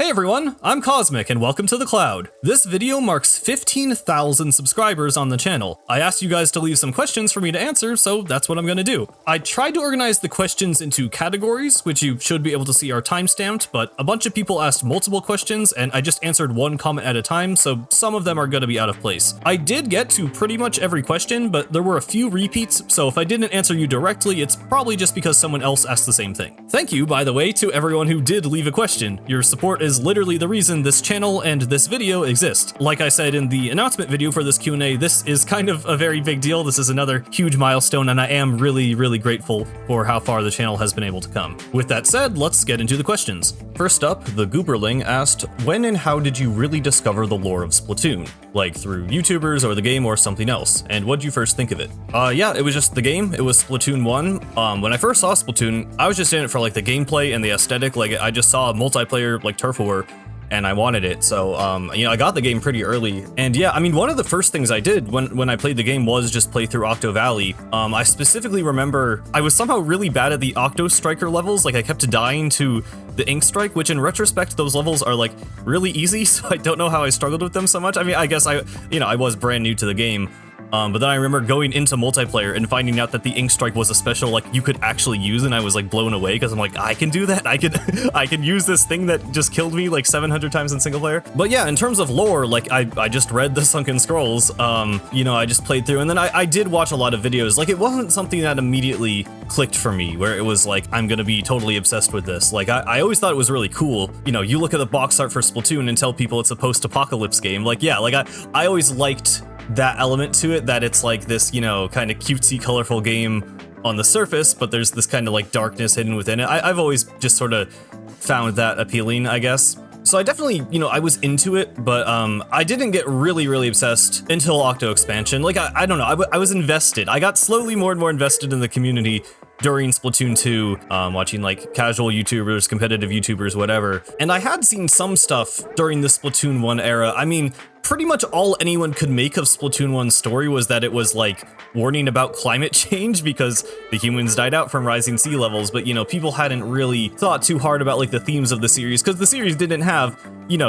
Hey everyone, I'm Cosmic and welcome to the Cloud. This video marks 15,000 subscribers on the channel. I asked you guys to leave some questions for me to answer, so that's what I'm gonna do. I tried to organize the questions into categories, which you should be able to see are timestamped, but a bunch of people asked multiple questions and I just answered one comment at a time, so some of them are gonna be out of place. I did get to pretty much every question, but there were a few repeats, so if I didn't answer you directly, it's probably just because someone else asked the same thing. Thank you, by the way, to everyone who did leave a question. Your support is literally the reason this channel and this video exist. Like I said in the announcement video for this Q&A, this is kind of a very big deal. This is another huge milestone, and I am really grateful for how far the channel has been able to come. With that said, let's get into the questions. First up, the Gooberling asked, when and how did you really discover the lore of Splatoon? Like through YouTubers or the game or something else? And what'd you first think of it? Yeah, it was just the game. It was Splatoon 1. When I first saw Splatoon, I was just in it for like the gameplay and the aesthetic. Like I just saw a multiplayer like turf war and I wanted it. So, I got the game pretty early. And yeah, I mean, one of the first things I did when I played the game was just play through Octo Valley. I specifically remember I was somehow really bad at the Octo Striker levels. Like I kept dying to the Ink Strike, which in retrospect, those levels are like really easy. So I don't know how I struggled with them so much. I mean, I guess I was brand new to the game. But then I remember going into multiplayer and finding out that the Ink Strike was a special like you could actually use, and I was like blown away because I'm like, I can do that. I can use this thing that just killed me like 700 times in single player. But yeah, in terms of lore, like I just read the Sunken Scrolls. I just played through, and then I did watch a lot of videos. Like it wasn't something that immediately clicked for me, where it was like I'm gonna be totally obsessed with this. Like I always thought it was really cool. You look at the box art for Splatoon and tell people it's a post-apocalypse game. Like yeah, like I always liked that element to it, that it's like this, kind of cutesy, colorful game on the surface, but there's this kind of like darkness hidden within it. I've always just sort of found that appealing, I guess. So I definitely, I was into it, but I didn't get really obsessed until Octo Expansion. Like, I don't know, I was invested. I got slowly more and more invested in the community during Splatoon 2, watching like casual YouTubers, competitive YouTubers, whatever. And I had seen some stuff during the Splatoon 1 era. I mean, pretty much all anyone could make of Splatoon 1's story was that it was like warning about climate change because the humans died out from rising sea levels, but people hadn't really thought too hard about like the themes of the series because the series didn't have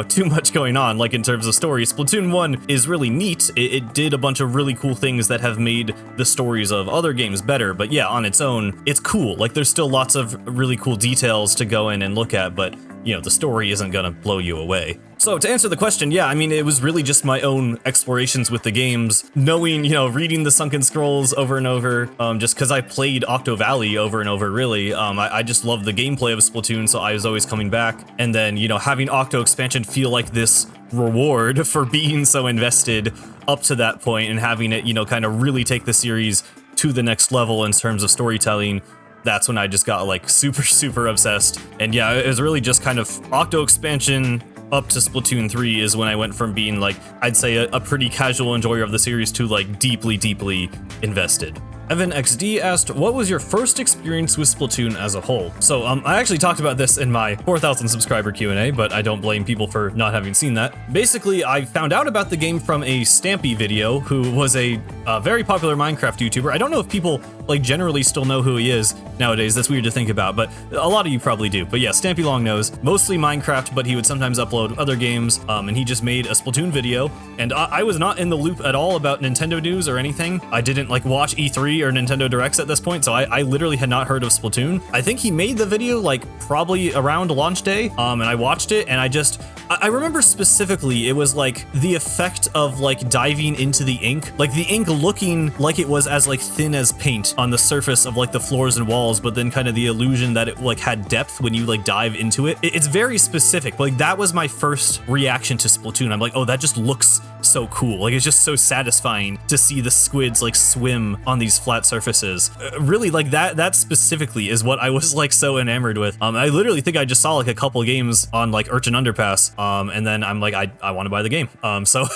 too much going on like in terms of story. Splatoon 1 is really neat. It did a bunch of really cool things that have made the stories of other games better, but yeah, on its own, it's cool. Like there's still lots of really cool details to go in and look at, but the story isn't gonna blow you away. So to answer the question, yeah, I mean, it was really just my own explorations with the games, knowing, reading the Sunken Scrolls over and over, just because I played Octo Valley over and over, really. I just loved the gameplay of Splatoon, so I was always coming back. And then, having Octo Expansion feel like this reward for being so invested up to that point and having it, kind of really take the series to the next level in terms of storytelling. That's when I just got like super obsessed. And yeah, it was really just kind of Octo Expansion up to Splatoon 3 is when I went from being like, I'd say a pretty casual enjoyer of the series to like deeply invested. Evan XD asked, what was your first experience with Splatoon as a whole? So I actually talked about this in my 4,000 subscriber Q&A, but I don't blame people for not having seen that. Basically, I found out about the game from a Stampy video, who was a very popular Minecraft YouTuber. I don't know if people like generally still know who he is nowadays. That's weird to think about, but a lot of you probably do. But yeah, Stampy Longnose, mostly Minecraft, but he would sometimes upload other games, and he just made a Splatoon video. And I was not in the loop at all about Nintendo news or anything. I didn't like watch E3 or Nintendo Directs at this point, so I literally had not heard of Splatoon. I think he made the video like probably around launch day, and I watched it, and I remember specifically it was like the effect of like diving into the ink, like the ink looking like it was as like thin as paint on the surface of like the floors and walls, but then kind of the illusion that it like had depth when you like dive into it. It's very specific. Like that was my first reaction to Splatoon. I'm like, oh, that just looks so cool. Like it's just so satisfying to see the squids like swim on these flat surfaces. Really, like that specifically is what I was like so enamored with. I literally think I just saw like a couple games on like Urchin Underpass, and then I'm like, I want to buy the game. So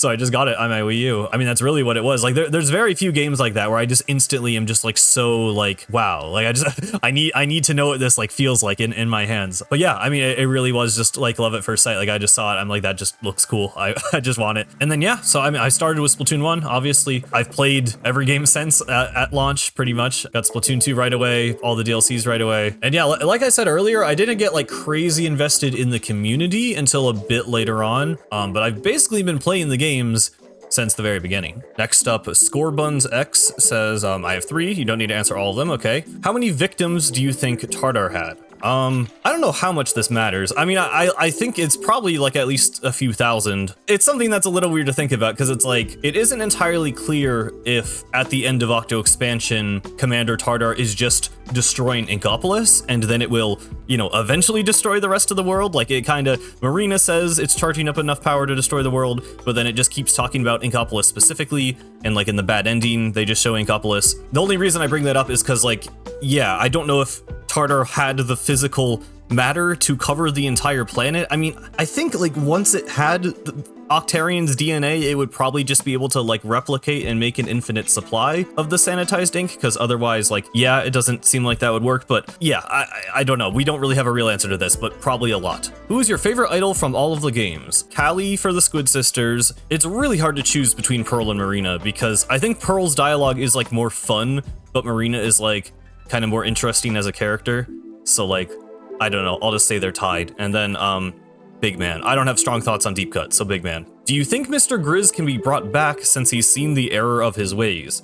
I just got it on my Wii U. I mean, that's really what it was. Like there's very few games like that where I just instantly am I'm just like so like, wow, like I need to know what this like feels like in my hands. But yeah, I mean, it really was just like love at first sight. Like I just saw it, I'm like, that just looks cool. I just want it. And then yeah, so I mean, I started with Splatoon 1. Obviously, I've played every game since at launch pretty much. Got Splatoon 2 right away, all the DLCs right away. And yeah, like I said earlier, I didn't get like crazy invested in the community until a bit later on. But I've basically been playing the games since the very beginning. Next up, Scorebuns X says, I have 3. You don't need to answer all of them. Okay. How many victims do you think Tartar had? I don't know how much this matters. I mean, I think it's probably like at least a few thousand. It's something that's a little weird to think about because it's like, it isn't entirely clear if at the end of Octo Expansion, Commander Tartar is just destroying Inkopolis and then it will, you know, eventually destroy the rest of the world. Like it kind of, Marina says it's charging up enough power to destroy the world, but then it just keeps talking about Inkopolis specifically. And like in the bad ending, they just show Inkopolis. The only reason I bring that up is because like, yeah, I don't know if Tartar had the physical matter to cover the entire planet. I mean, I think like once it had Octarian's DNA, it would probably just be able to like replicate and make an infinite supply of the sanitized ink, because otherwise, like, yeah, it doesn't seem like that would work. But yeah, I don't know. We don't really have a real answer to this, but probably a lot. Who is your favorite idol from all of the games? Callie for the Squid sisters. It's really hard to choose between Pearl and Marina because I think Pearl's dialogue is like more fun, but Marina is like kind of more interesting as a character. So like, I don't know, I'll just say they're tied. And then Big Man. I don't have strong thoughts on Deep Cut, so Big Man. Do you think Mr. Grizz can be brought back since he's seen the error of his ways?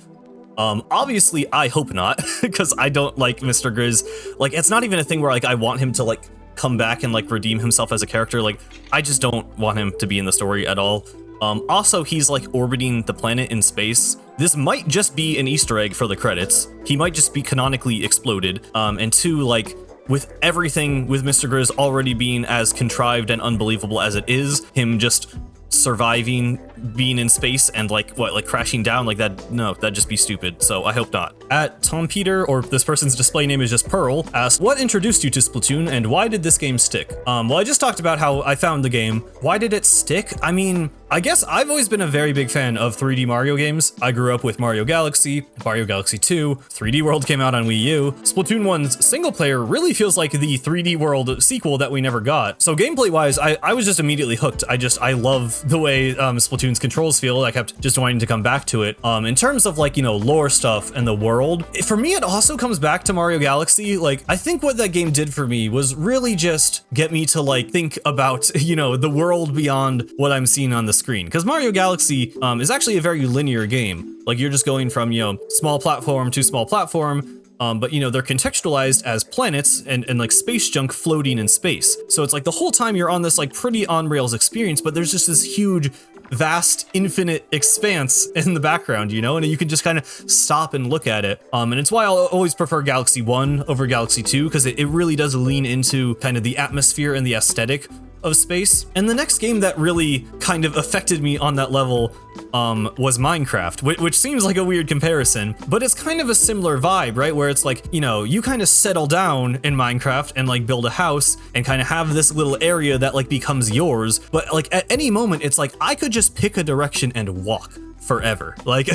Obviously I hope not, because I don't like Mr. Grizz. Like, it's not even a thing where like I want him to like come back and like redeem himself as a character. Like, I just don't want him to be in the story at all. Also, he's like orbiting the planet in space. This might just be an Easter egg for the credits. He might just be canonically exploded. And 2, like, with everything with Mr. Grizz already being as contrived and unbelievable as it is, him just surviving being in space and like crashing down like that, no, that'd just be stupid. So I hope not. At Tom Peter, or this person's display name is just Pearl, asked, what introduced you to Splatoon and why did this game stick? Well, I just talked about how I found the game. Why did it stick? I mean, I guess I've always been a very big fan of 3D Mario games. I grew up with Mario Galaxy 2, 3D World came out on Wii U. Splatoon 1's single player really feels like the 3D World sequel that we never got. So gameplay wise, I was just immediately hooked. I love the way Splatoon's controls feel. I kept just wanting to come back to it. In terms of like, you know, lore stuff and the world, for me, it also comes back to Mario Galaxy. Like, I think what that game did for me was really just get me to like think about, you know, the world beyond what I'm seeing on the screen. Because Mario Galaxy is actually a very linear game. Like, you're just going from, you know, small platform to small platform. But you know, they're contextualized as planets and like space junk floating in space. So it's like the whole time you're on this like pretty on rails experience, but there's just this huge, vast, infinite expanse in the background, you know, and you can just kind of stop and look at it. And it's why I'll always prefer Galaxy 1 over Galaxy 2, because it really does lean into kind of the atmosphere and the aesthetic of space. And the next game that really kind of affected me on that level was Minecraft, which seems like a weird comparison, but it's kind of a similar vibe, right? Where it's like, you know, you kind of settle down in Minecraft and like build a house and kind of have this little area that like becomes yours. But like at any moment, it's like, I could just pick a direction and walk forever. Like,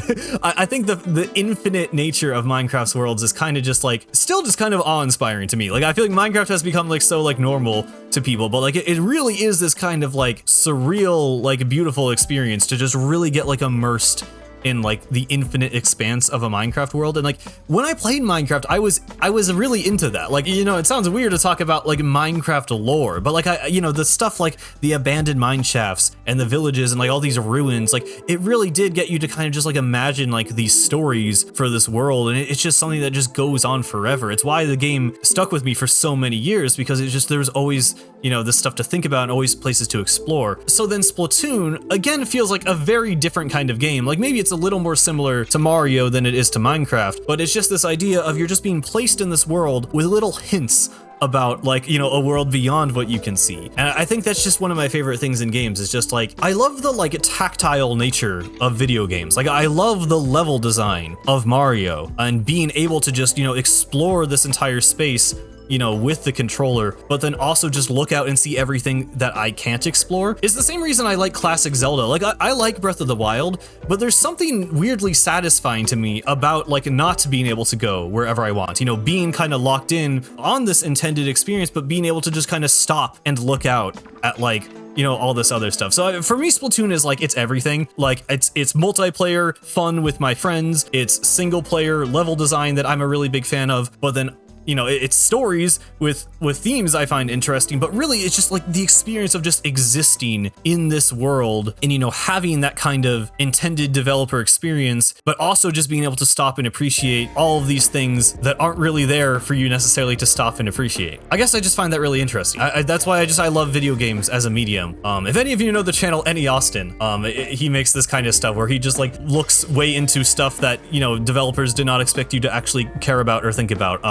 I think the infinite nature of Minecraft's worlds is kind of just like, still just kind of awe-inspiring to me. Like, I feel like Minecraft has become like so like normal to people, but like it really is this kind of like surreal, like beautiful experience to just really get like immersed in like the infinite expanse of a Minecraft world. And like when I played Minecraft, I was really into that. Like, you know, it sounds weird to talk about like Minecraft lore, but like you know, the stuff like the abandoned mine shafts and the villages and like all these ruins, like it really did get you to kind of just like imagine like these stories for this world. And it's just something that just goes on forever. It's why the game stuck with me for so many years, because it's just, there's always, you know, this stuff to think about and always places to explore. So then Splatoon again feels like a very different kind of game. Like maybe it's a little more similar to Mario than it is to Minecraft, but it's just this idea of you're just being placed in this world with little hints about like, you know, a world beyond what you can see. And I think that's just one of my favorite things in games, is just like, I love the like tactile nature of video games. Like, I love the level design of Mario and being able to just, you know, explore this entire space you know, with the controller, but then also just look out and see everything that I can't explore. It's the same reason I like classic Zelda. Like I like Breath of the Wild, but there's something weirdly satisfying to me about like not being able to go wherever I want, you know, being kind of locked in on this intended experience, but being able to just kind of stop and look out at like, you know, all this other stuff. So for me, Splatoon is like, it's everything. Like it's multiplayer fun with my friends. It's single player level design that I'm a really big fan of, but then, you know, it's stories with themes I find interesting, but really it's just like the experience of just existing in this world and, you know, having that kind of intended developer experience, but also just being able to stop and appreciate all of these things that aren't really there for you necessarily to stop and appreciate. I guess I just find that really interesting. That's why I love video games as a medium. If any of you know the channel Any Austin, he makes this kind of stuff where he just like looks way into stuff that, you know, developers did not expect you to actually care about or think about.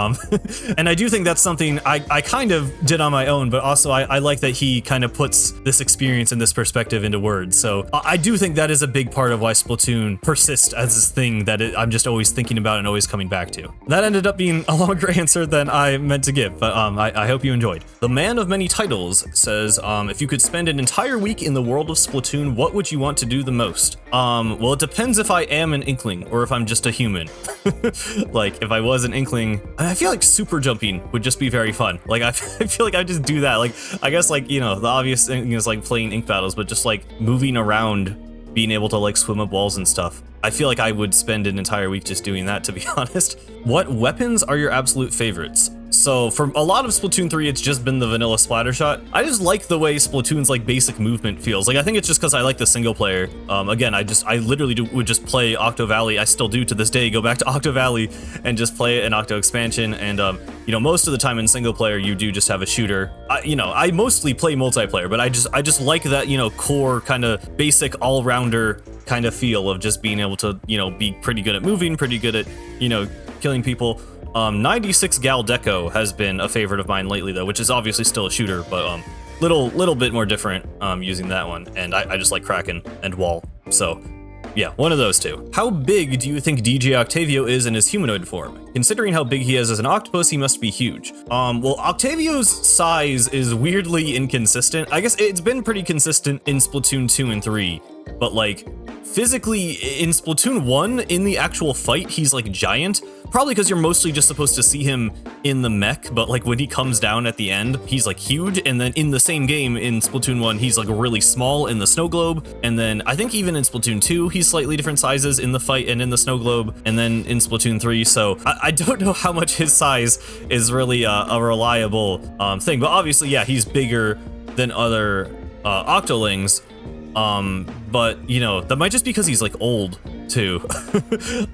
And I do think that's something I kind of did on my own, but also I like that he kind of puts this experience and this perspective into words. So I do think that is a big part of why Splatoon persists as this thing that I'm just always thinking about and always coming back to. That ended up being a longer answer than I meant to give, but I hope you enjoyed. The man of many titles says, if you could spend an entire week in the world of Splatoon, what would you want to do the most? Well, it depends if I am an Inkling or if I'm just a human. Like, if I was an Inkling, I feel like super jumping would just be very fun. Like, I feel like I just do that. Like, I guess, like, you know, the obvious thing is like playing ink battles, but just like moving around, being able to like swim up walls and stuff. I feel like I would spend an entire week just doing that, to be honest. What weapons are your absolute favorites? So for a lot of Splatoon 3, it's just been the vanilla Splattershot. I just like the way Splatoon's like basic movement feels. Like, I think it's just because I like the single player. Again, I literally would just play Octo Valley. I still do to this day, go back to Octo Valley and just play it in Octo Expansion. And you know, most of the time in single player, you do just have a shooter. You know, I mostly play multiplayer, but I just like that, you know, core kind of basic all-rounder kind of feel of just being able to, you know, be pretty good at moving, pretty good at, you know, killing people. 96 Gal Deco has been a favorite of mine lately, though, which is obviously still a shooter, but little bit more different using that one. And I just like Kraken and Wall. So yeah, one of those two. How big do you think DJ Octavio is in his humanoid form? Considering how big he is as an octopus, he must be huge. Well, Octavio's size is weirdly inconsistent. I guess it's been pretty consistent in Splatoon 2 and 3, but like physically in Splatoon 1, in the actual fight, he's like giant. Probably because you're mostly just supposed to see him in the mech, but like when he comes down at the end, he's like huge. And then in the same game in Splatoon 1, he's like really small in the snow globe. And then I think even in Splatoon 2, he's slightly different sizes in the fight and in the snow globe. And then in Splatoon 3, so I don't know how much his size is really a reliable thing. But obviously, yeah, he's bigger than other Octolings. But you know, that might just because he's like old too.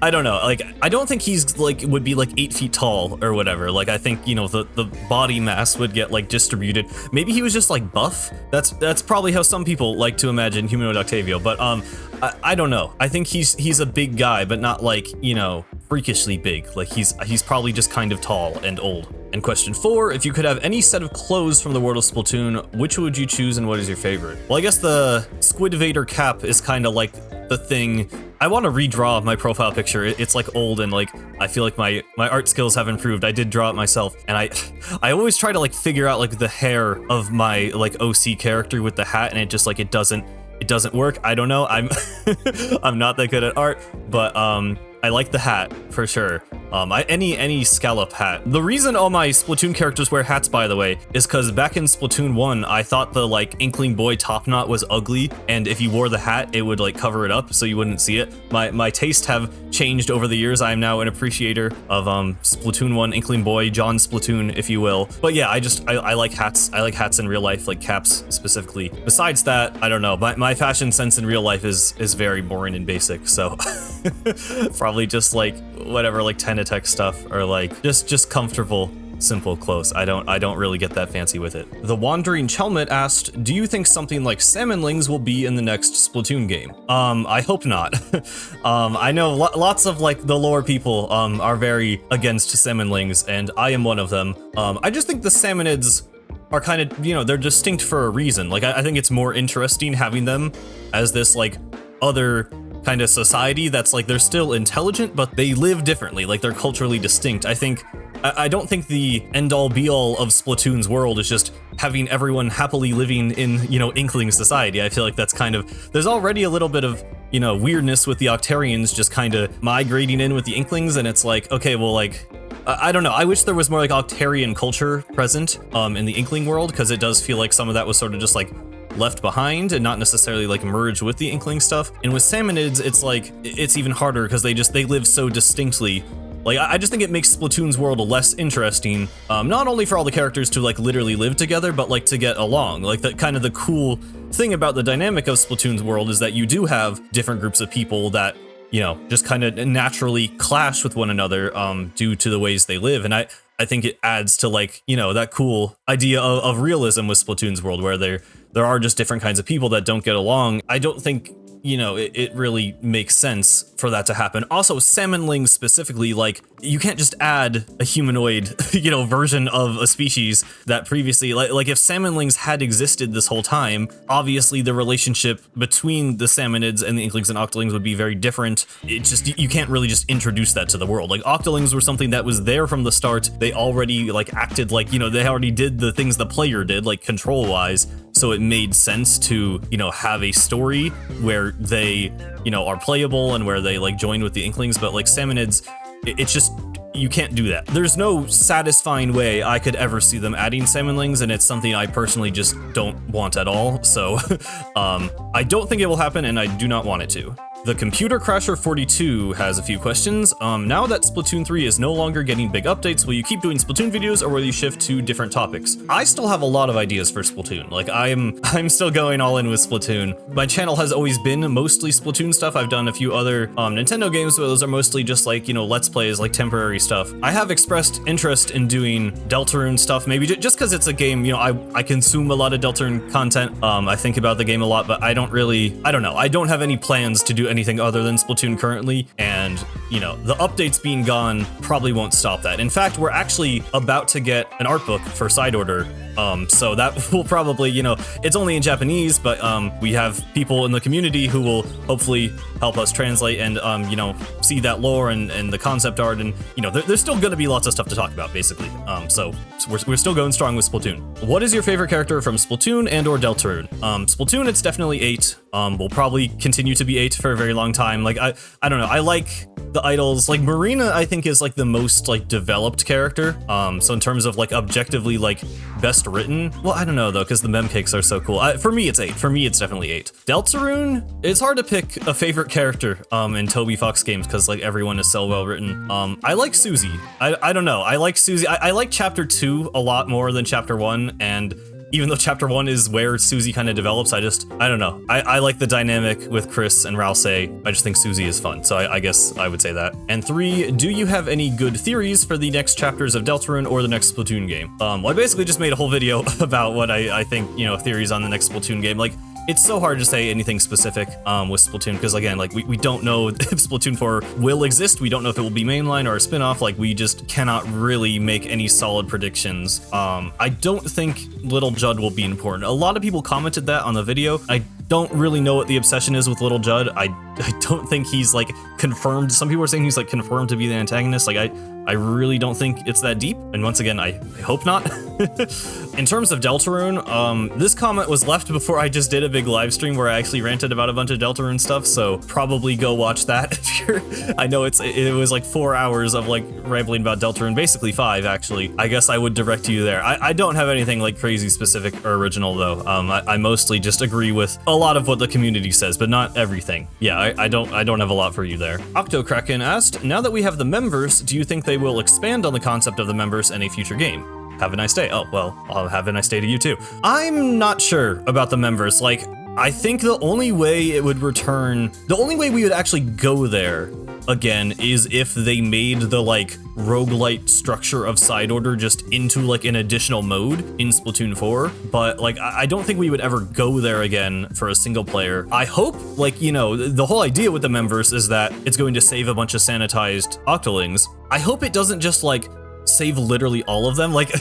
I don't know. Like, I don't think he's like would be like 8 feet tall or whatever. Like, I think, you know, the body mass would get like distributed. Maybe he was just like buff. That's probably how some people like to imagine humanoid Octavio. But I don't know. I think he's a big guy, but not like, you know, freakishly big. Like he's probably just kind of tall and old. And question 4, if you could have any set of clothes from the world of Splatoon, which would you choose and what is your favorite? Well, I guess the Squid Vader cap is kind of like the thing. I want to redraw my profile picture. It's like old and like I feel like my art skills have improved. I did draw it myself, and I always try to like figure out like the hair of my like OC character with the hat, and it just like it doesn't work. I don't know. I'm I'm not that good at art, but I like the hat for sure. Any scallop hat. The reason all my Splatoon characters wear hats, by the way, is because back in Splatoon 1, I thought the like Inkling boy top knot was ugly, and if you wore the hat, it would like cover it up so you wouldn't see it. My tastes have changed over the years. I am now an appreciator of Splatoon 1 Inkling boy, John Splatoon, if you will. But yeah, I like hats. I like hats in real life, like caps specifically. Besides that, I don't know. My fashion sense in real life is very boring and basic, so probably just like whatever, like Tenatech stuff, or like just comfortable, simple clothes. I don't really get that fancy with it. The Wandering Chelmet asked, do you think something like Salmonlings will be in the next Splatoon game? I hope not. I know lots of like the lore people are very against Salmonlings, and I am one of them. I just think the Salmonids are kind of, you know, they're distinct for a reason. Like I think it's more interesting having them as this like other kind of society that's like, they're still intelligent, but they live differently. Like, they're culturally distinct. I think I don't think the end-all be-all of Splatoon's world is just having everyone happily living in, you know, Inkling society. I feel like that's kind of, there's already a little bit of, you know, weirdness with the Octarians just kind of migrating in with the Inklings, and it's like, okay, well, like, I don't know. I wish there was more like Octarian culture present in the Inkling world, because it does feel like some of that was sort of just like left behind and not necessarily like merged with the Inkling stuff. And with Salmonids, it's like, it's even harder because they live so distinctly. Like, I just think it makes Splatoon's world less interesting, not only for all the characters to like literally live together, but like to get along. Like, that kind of the cool thing about the dynamic of Splatoon's world is that you do have different groups of people that, you know, just kind of naturally clash with one another due to the ways they live. And I think it adds to, like, you know, that cool idea of realism with Splatoon's world, where there are just different kinds of people that don't get along. I don't think, you know, it really makes sense for that to happen. Also, Salmonlings specifically, like, you can't just add a humanoid, you know, version of a species that previously, like if Salmonlings had existed this whole time, obviously the relationship between the Salmonids and the Inklings and Octolings would be very different. It just, you can't really just introduce that to the world. Like, Octolings were something that was there from the start. They already, like, acted like, you know, they already did the things the player did, like, control-wise. So it made sense to, you know, have a story where they, you know, are playable and where they like join with the Inklings. But like Salmonids, it's just, you can't do that. There's no satisfying way I could ever see them adding Salmonlings, and it's something I personally just don't want at all. So I don't think it will happen, and I do not want it to. The Computer Crasher 42 has a few questions. Now that Splatoon 3 is no longer getting big updates, will you keep doing Splatoon videos, or will you shift to different topics? I still have a lot of ideas for Splatoon. Like, I'm still going all in with Splatoon. My channel has always been mostly Splatoon stuff. I've done a few other Nintendo games, but those are mostly just like, you know, Let's Plays, like temporary stuff. I have expressed interest in doing Deltarune stuff, maybe just because it's a game, you know, I consume a lot of Deltarune content. I think about the game a lot, but I don't know. I don't have any plans to do anything other than Splatoon currently, and, you know, the updates being gone probably won't stop that. In fact, we're actually about to get an art book for Side Order, so that will probably, you know, it's only in Japanese, but we have people in the community who will hopefully help us translate and, you know, see that lore and the concept art, and, you know, there's still gonna be lots of stuff to talk about, basically. So we're still going strong with Splatoon. What is your favorite character from Splatoon and or Deltarune? Splatoon, it's definitely 8. Will probably continue to be 8 for a very long time. Like, I don't know, I like the idols. Like, Marina, I think, is like the most like developed character. So in terms of like objectively like best written, well, I don't know though, because the mem cakes are so cool. For me, it's 8. For me, it's definitely 8. Deltarune, it's hard to pick a favorite character in Toby Fox games, because like everyone is so well written. I like Susie. I don't know. I like Susie. I like Chapter 2 a lot more than Chapter 1, and even though Chapter 1 is where Susie kind of develops, I don't know. I like the dynamic with Chris and Rouse. I just think Susie is fun, so I guess I would say that. And 3, do you have any good theories for the next chapters of Deltarune or the next Splatoon game? Well, I basically just made a whole video about what I think, you know, theories on the next Splatoon game. Like, it's so hard to say anything specific with Splatoon, because again, like, we don't know if Splatoon 4 will exist. We don't know if it will be mainline or a spin-off. Like, we just cannot really make any solid predictions. I don't think Little Judd will be important. A lot of people commented that on the video. I don't really know what the obsession is with Little Judd. I don't think he's like confirmed. Some people are saying he's like confirmed to be the antagonist. Like, I really don't think it's that deep. And once again, I hope not. In terms of Deltarune, this comment was left before I just did a big live stream where I actually ranted about a bunch of Deltarune stuff, so probably go watch that if you're, I know it was like 4 hours of like rambling about Deltarune, basically 5 actually. I guess I would direct you there. I don't have anything like crazy specific or original though. I mostly just agree with a lot of what the community says, but not everything. Yeah, I don't have a lot for you there. Octokraken asked, now that we have the Memverse, do you think they will expand on the concept of the Memverse in a future game? Have a nice day. Oh, well, I'll have a nice day to you too. I'm not sure about the Memverse. Like, I think the only way it would return, the only way we would actually go there again is if they made the like roguelite structure of Side Order just into like an additional mode in Splatoon 4. But like, I don't think we would ever go there again for a single player. I hope, like, you know, the whole idea with the Memverse is that it's going to save a bunch of sanitized Octolings. I hope it doesn't just like save literally all of them. Like,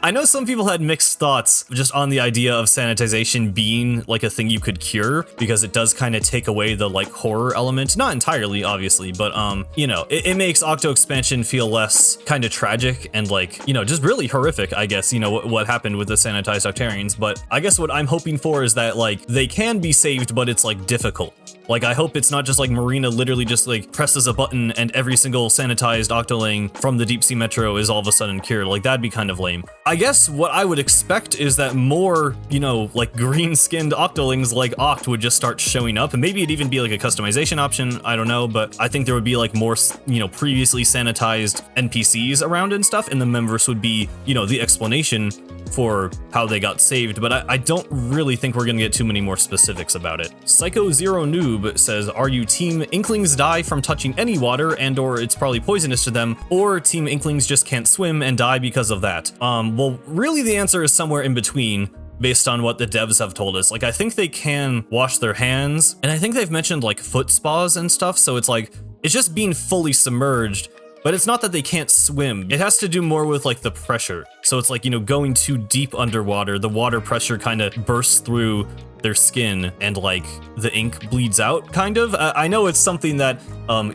I know some people had mixed thoughts just on the idea of sanitization being like a thing you could cure, because it does kind of take away the like horror element, not entirely obviously, but you know, it makes Octo expansion feel less kind of tragic and like, you know, just really horrific, I guess, you know, what happened with the sanitized Octarians. But I guess what I'm hoping for is that like they can be saved, but it's like difficult. Like, I hope it's not just like Marina literally just like presses a button and every single sanitized Octoling from the Deep Sea Metro is all of a sudden cured. Like, that'd be kind of lame. I guess what I would expect is that more, you know, like green-skinned Octolings like Oct would just start showing up, and maybe it'd even be like a customization option, I don't know, but I think there would be like more, you know, previously sanitized NPCs around and stuff, and the Memverse would be, you know, the explanation for how they got saved, but I don't really think we're gonna get too many more specifics about it. Psycho Zero Noob says, are you team Inklings die from touching any water and or it's probably poisonous to them, or team Inklings just can't swim and die because of that? Well, really the answer is somewhere in between, based on what the devs have told us. Like, I think they can wash their hands, and I think they've mentioned like foot spas and stuff, so it's like, it's just being fully submerged. But it's not that they can't swim. It has to do more with like the pressure. So it's like, you know, going too deep underwater, the water pressure kind of bursts through their skin and like the ink bleeds out kind of. I know it's something that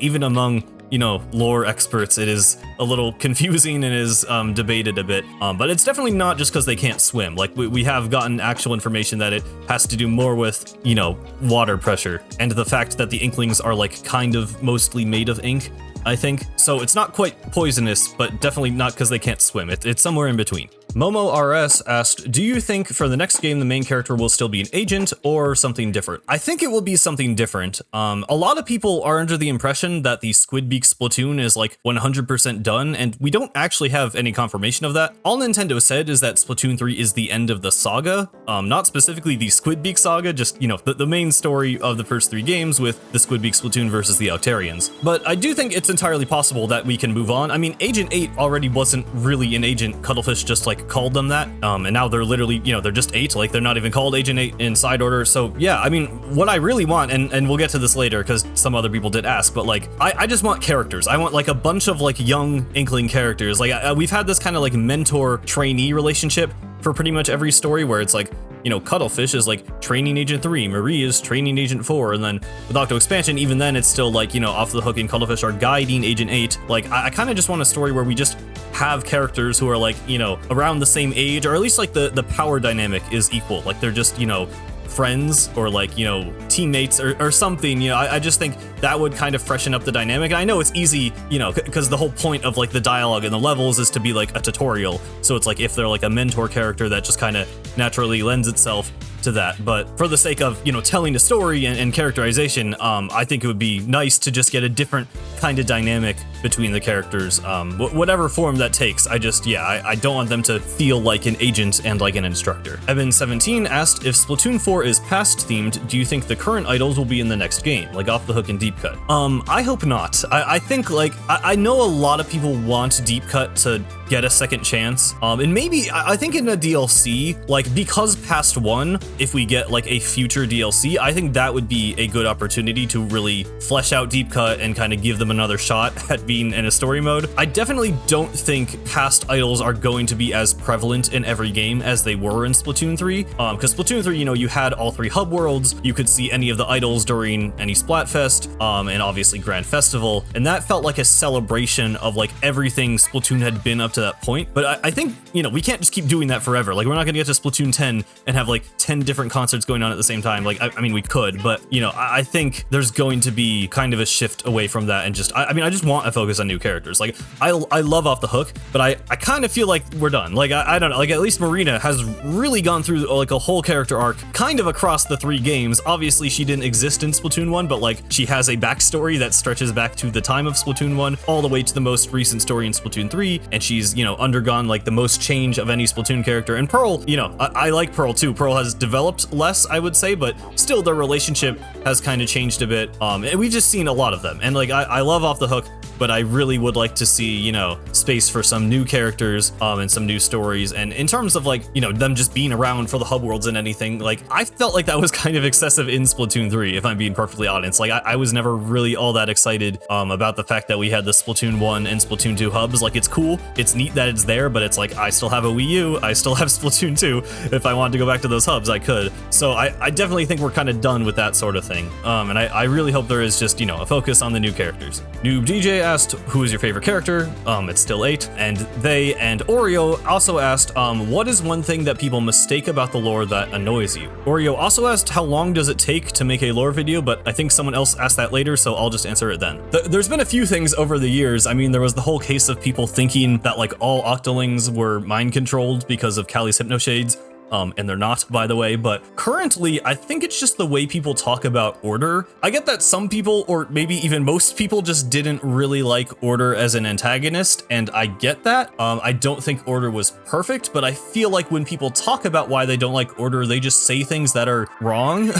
even among, you know, lore experts, it is a little confusing and is debated a bit, but it's definitely not just because they can't swim. Like, we have gotten actual information that it has to do more with, you know, water pressure and the fact that the Inklings are like kind of mostly made of ink, I think. So it's not quite poisonous, but definitely not because they can't swim. It's somewhere in between. Momo RS asked, do you think for the next game the main character will still be an agent or something different? I think it will be something different. A lot of people are under the impression that the Squid Splatoon is like 100% done, and we don't actually have any confirmation of that. All Nintendo said is that Splatoon 3 is the end of the saga, not specifically the Squid saga, just, you know, the main story of the first 3 games with the Squid Splatoon versus the Octarians. But I do think it's entirely possible that we can move on. I mean, Agent 8 already wasn't really an agent. Cuttlefish just like called them that, and now they're literally, you know, they're just 8, like they're not even called Agent 8 in side order. So yeah, I mean, what I really want, and we'll get to this later because some other people did ask, but like I just want characters. I want like a bunch of like young Inkling characters. Like we've had this kind of like mentor trainee relationship for pretty much every story where it's like, you know, Cuttlefish is like training Agent 3, Marie is training Agent 4, and then with Octo Expansion, even then it's still like, you know, Off the Hook and Cuttlefish are guiding Agent 8. Like, I kind of just want a story where we just have characters who are like, you know, around the same age, or at least like the power dynamic is equal. Like, they're just, you know, friends or like, you know, teammates or something. You know, I just think that would kind of freshen up the dynamic. And I know it's easy, you know, because the whole point of like the dialogue and the levels is to be like a tutorial. So it's like if they're like a mentor character, that just kind of naturally lends itself to that. But for the sake of, you know, telling a story and characterization, I think it would be nice to just get a different kind of dynamic between the characters, whatever form that takes. I just, yeah, I don't want them to feel like an agent and like an instructor. Evan17 asked, if Splatoon 4 is past themed, do you think the current idols will be in the next game, like Off the Hook and Deep Cut? I hope not. I think like, I know a lot of people want Deep Cut to get a second chance, and maybe I think in a DLC, like because past 1, if we get like a future DLC, I think that would be a good opportunity to really flesh out Deep Cut and kind of give them another shot at being in a story mode. I definitely don't think past idols are going to be as prevalent in every game as they were in Splatoon 3, because Splatoon 3, you know, you had all 3 hub worlds, you could see any of the idols during any Splatfest, and obviously Grand Festival, and that felt like a celebration of like everything Splatoon had been up to that point. But I think, you know, we can't just keep doing that forever. Like, we're not gonna get to Splatoon 10 and have like 10 different concerts going on at the same time. Like, I mean, we could, but, you know, I think there's going to be kind of a shift away from that, and just, I mean, I just want a focus on new characters. Like, I love Off the Hook, but I kind of feel like we're done. Like, I don't know, like, at least Marina has really gone through like a whole character arc kind of across the 3 games. Obviously, she didn't exist in Splatoon 1, but like, she has a backstory that stretches back to the time of Splatoon 1 all the way to the most recent story in Splatoon 3, and she's, you know, undergone like the most change of any Splatoon character. And Pearl, you know, I like Pearl too. Pearl has developed less, I would say, but still their relationship has kind of changed a bit. And we've just seen a lot of them, and like, I love Off the Hook. but I really would like to see, you know, space for some new characters and some new stories. And in terms of like, you know, them just being around for the hub worlds and anything, like I felt like that was kind of excessive in Splatoon 3, if I'm being perfectly honest. Like I was never really all that excited about the fact that we had the Splatoon 1 and Splatoon 2 hubs. Like it's cool, it's neat that it's there, but it's like I still have a Wii U, I still have Splatoon 2. If I wanted to go back to those hubs, I could. So I definitely think we're kind of done with that sort of thing. And I really hope there is just, you know, a focus on the new characters. Noob DJ asked, who is your favorite character? It's still 8. And they and Oreo also asked, what is one thing that people mistake about the lore that annoys you? Oreo also asked, how long does it take to make a lore video? But I think someone else asked that later, so I'll just answer it then. There's been a few things over the years. I mean, there was the whole case of people thinking that like all Octolings were mind controlled because of Callie's Hypnoshades. And they're not, by the way, but currently I think it's just the way people talk about Order. I get that some people, or maybe even most people, just didn't really like Order as an antagonist, and I get that. I don't think Order was perfect, but I feel like when people talk about why they don't like Order, they just say things that are wrong.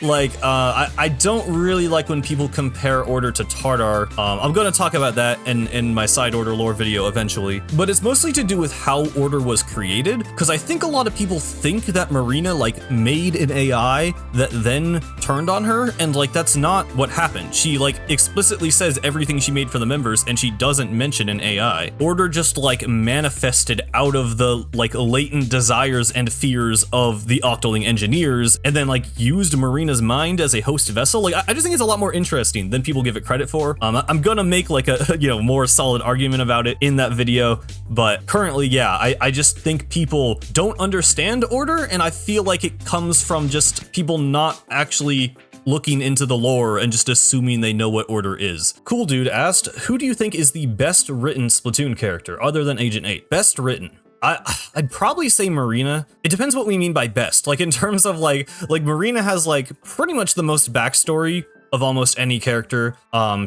Like, I don't really like when people compare Order to Tartar. I'm gonna talk about that in my side Order lore video eventually, but it's mostly to do with how Order was created, because I think a lot of people think that Marina like made an AI that then turned on her, and like that's not what happened. She like explicitly says everything she made for the Memverse, and she doesn't mention an AI. Order just like manifested out of the like latent desires and fears of the Octoling engineers, and then like used Marina's mind as a host vessel. Like I just think it's a lot more interesting than people give it credit for. I'm gonna make like a you know more solid argument about it in that video, but currently, yeah, I just think people don't understand Order, and I feel like it comes from just people not actually looking into the lore and just assuming they know what Order is. Cool Dude asked, who do you think is the best written Splatoon character other than Agent 8? Best written. I'd probably say Marina. It depends what we mean by best. Like in terms of like Marina has like pretty much the most backstory of almost any character.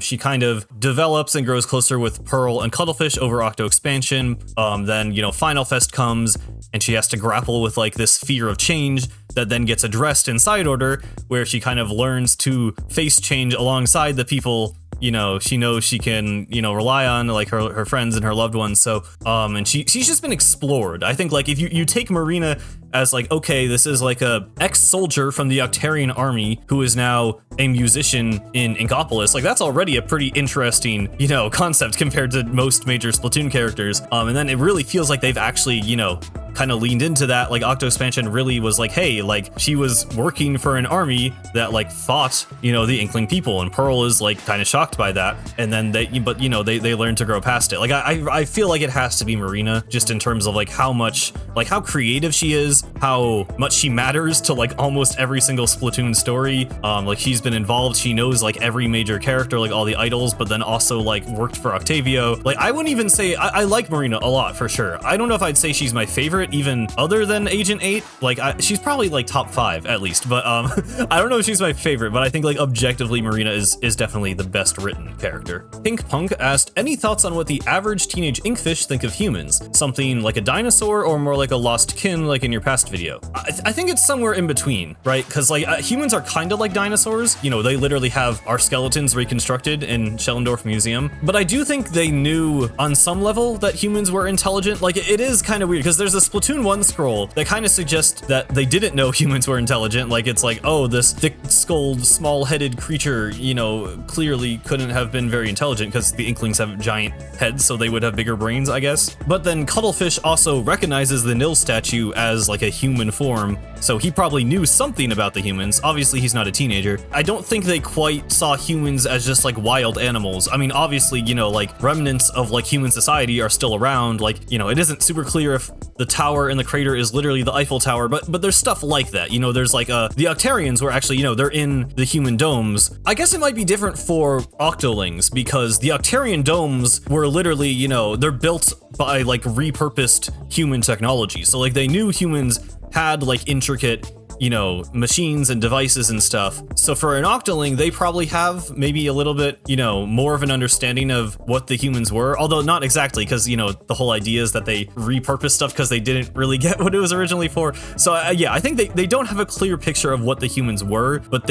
She kind of develops and grows closer with Pearl and Cuttlefish over Octo expansion. Then, you know, Final Fest comes and she has to grapple with like this fear of change that then gets addressed in Side Order, where she kind of learns to face change alongside the people, you know, she knows she can, you know, rely on, like her friends and her loved ones. So, and she's just been explored. I think like if you take Marina as like, okay, this is like a ex-soldier from the Octarian army who is now a musician in Inkopolis, like that's already a pretty interesting, you know, concept compared to most major Splatoon characters. And then it really feels like they've actually, you know, kind of leaned into that. Like Octo expansion really was like, hey, like she was working for an army that like fought, you know, the Inkling people, and Pearl is like kind of shocked by that. And then they learned to grow past it. Like I feel like it has to be Marina, just in terms of like how much, like how creative she is, how much she matters to like almost every single Splatoon story. Like she's been involved, she knows like every major character, like all the idols, but then also like worked for Octavio. Like I wouldn't even say, I like Marina a lot for sure. I don't know if I'd say she's my favorite even other than Agent 8. Like she's probably like top 5 at least, but I don't know if she's my favorite, but I think like objectively Marina is definitely the best written character. Pink Punk asked, any thoughts on what the average teenage inkfish think of humans? Something like a dinosaur or more like a lost kin like in your past video? I think it's somewhere in between, right? Because like humans are kind of like dinosaurs, you know, they literally have our skeletons reconstructed in Schellendorf Museum, but I do think they knew on some level that humans were intelligent. Like it is kind of weird because there's a Splatoon 1 scroll that kind of suggests that they didn't know humans were intelligent. Like it's like, oh, this thick-skulled, small-headed creature, you know, clearly couldn't have been very intelligent because the Inklings have giant heads, so they would have bigger brains, I guess. But then Cuttlefish also recognizes the Nil statue as like a human form, so he probably knew something about the humans. Obviously, he's not a teenager. I don't think they quite saw humans as just like wild animals. I mean, obviously, you know, like remnants of like human society are still around. Like, you know, it isn't super clear if the tower in the crater is literally the Eiffel Tower, but there's stuff like that. You know, there's like the Octarians were actually, you know, they're in the human domes. I guess it might be different for Octolings because the Octarian domes were literally, you know, they're built by like repurposed human technology. So like they knew humans had like intricate you know, machines and devices and stuff. So for an Octoling, they probably have maybe a little bit, you know, more of an understanding of what the humans were, although not exactly, because, you know, the whole idea is that they repurpose stuff because they didn't really get what it was originally for. So yeah, I think they don't have a clear picture of what the humans were, but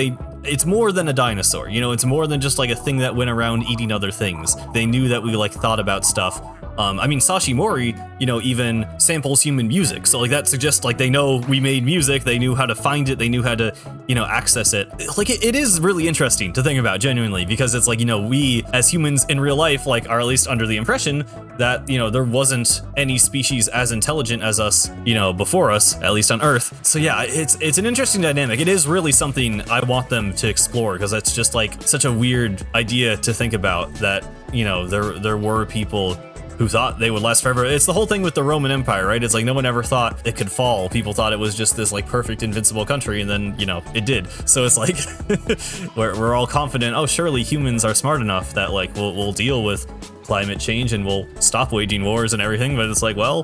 it's more than a dinosaur, you know, it's more than just like a thing that went around eating other things. They knew that we like thought about stuff. I mean, Sashimori, you know, even samples human music. So like that suggests like they know we made music, they knew how to find it, they knew how to, you know, access it. Like it is really interesting to think about genuinely, because it's like, you know, we as humans in real life, like are at least under the impression that, you know, there wasn't any species as intelligent as us, you know, before us, at least on Earth. So yeah, it's an interesting dynamic. It is really something I want them to explore, because that's just like such a weird idea to think about, that, you know, there were people who thought they would last forever. It's the whole thing with the Roman Empire, right? It's like no one ever thought it could fall. People thought it was just this like perfect invincible country, and then, you know, it did. So it's like we're all confident, oh, surely humans are smart enough that like we'll deal with climate change and we'll stop waging wars and everything. But it's like, well,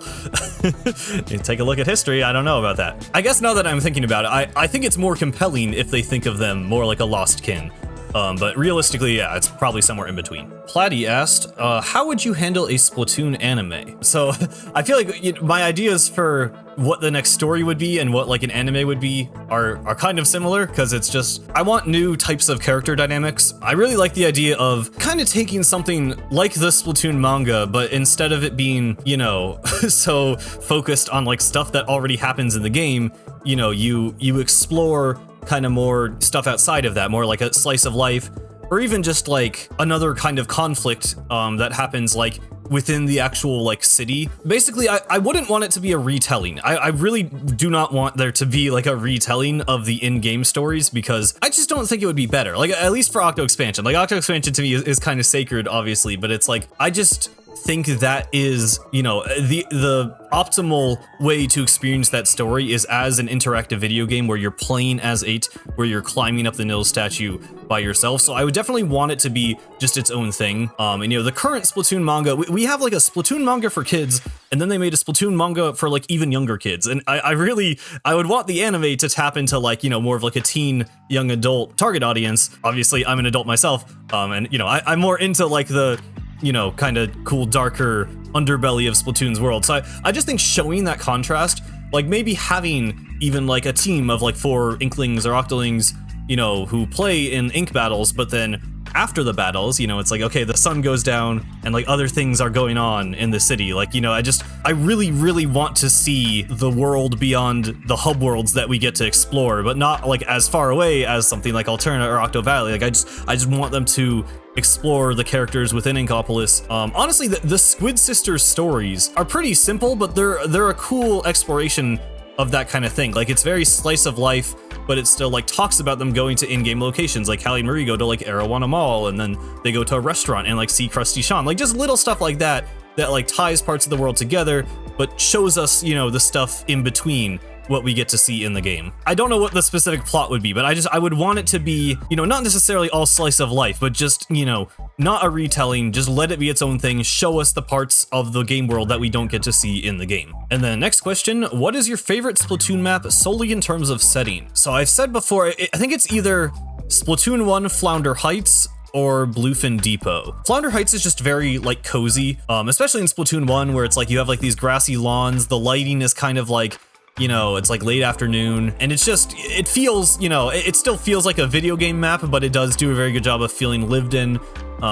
take a look at history. I don't know about that. I guess now that I'm thinking about it, I think it's more compelling if they think of them more like a lost kin. But realistically, yeah, it's probably somewhere in between. Platy asked, how would you handle a Splatoon anime? So I feel like my ideas for what the next story would be and what like an anime would be are kind of similar, because it's just, I want new types of character dynamics. I really like the idea of kind of taking something like the Splatoon manga, but instead of it being, you know, so focused on like stuff that already happens in the game, you know, you explore kind of more stuff outside of that, more like a slice of life, or even just like another kind of conflict that happens like within the actual like city. Basically, I wouldn't want it to be a retelling. I really do not want there to be like a retelling of the in-game stories, because I just don't think it would be better. Like at least for Octo Expansion. Like Octo Expansion to me is kind of sacred, obviously, but it's like I just think that is, you know, the optimal way to experience that story is as an interactive video game where you're playing as 8, where you're climbing up the Nil statue by yourself. So I would definitely want it to be just its own thing. And you know, the current Splatoon manga, we have like a Splatoon manga for kids, and then they made a Splatoon manga for like even younger kids. And I would want the anime to tap into like, you know, more of like a teen, young adult target audience. Obviously, I'm an adult myself, and you know, I'm more into like the, you know, kind of cool, darker underbelly of Splatoon's world. So I just think showing that contrast, like maybe having even like a team of like 4 Inklings or Octolings, you know, who play in ink battles, but then after the battles, you know, it's like, okay, the sun goes down and like other things are going on in the city. Like, you know, I really, really want to see the world beyond the hub worlds that we get to explore, but not like as far away as something like Alterna or Octo Valley. Like I just want them to explore the characters within Inkopolis. Honestly, the Squid sisters stories are pretty simple, but they're a cool exploration of that kind of thing. Like it's very slice of life, but it still like talks about them going to in-game locations. Like Callie and Marie go to like Arowana Mall, and then they go to a restaurant and like see Krusty Sean. Like just little stuff like that like ties parts of the world together, but shows us, you know, the stuff in between what we get to see in the game. I don't know what the specific plot would be, but I would want it to be, you know, not necessarily all slice of life, but just, you know, not a retelling, just let it be its own thing, show us the parts of the game world that we don't get to see in the game. And then next question, what is your favorite Splatoon map solely in terms of setting? So I've said before, I think it's either Splatoon 1 Flounder Heights or Bluefin Depot. Flounder Heights is just very like cozy, especially in Splatoon 1, where it's like you have like these grassy lawns, the lighting is kind of like, you know, it's like late afternoon, and it's just, it feels, you know, it still feels like a video game map, but it does do a very good job of feeling lived in.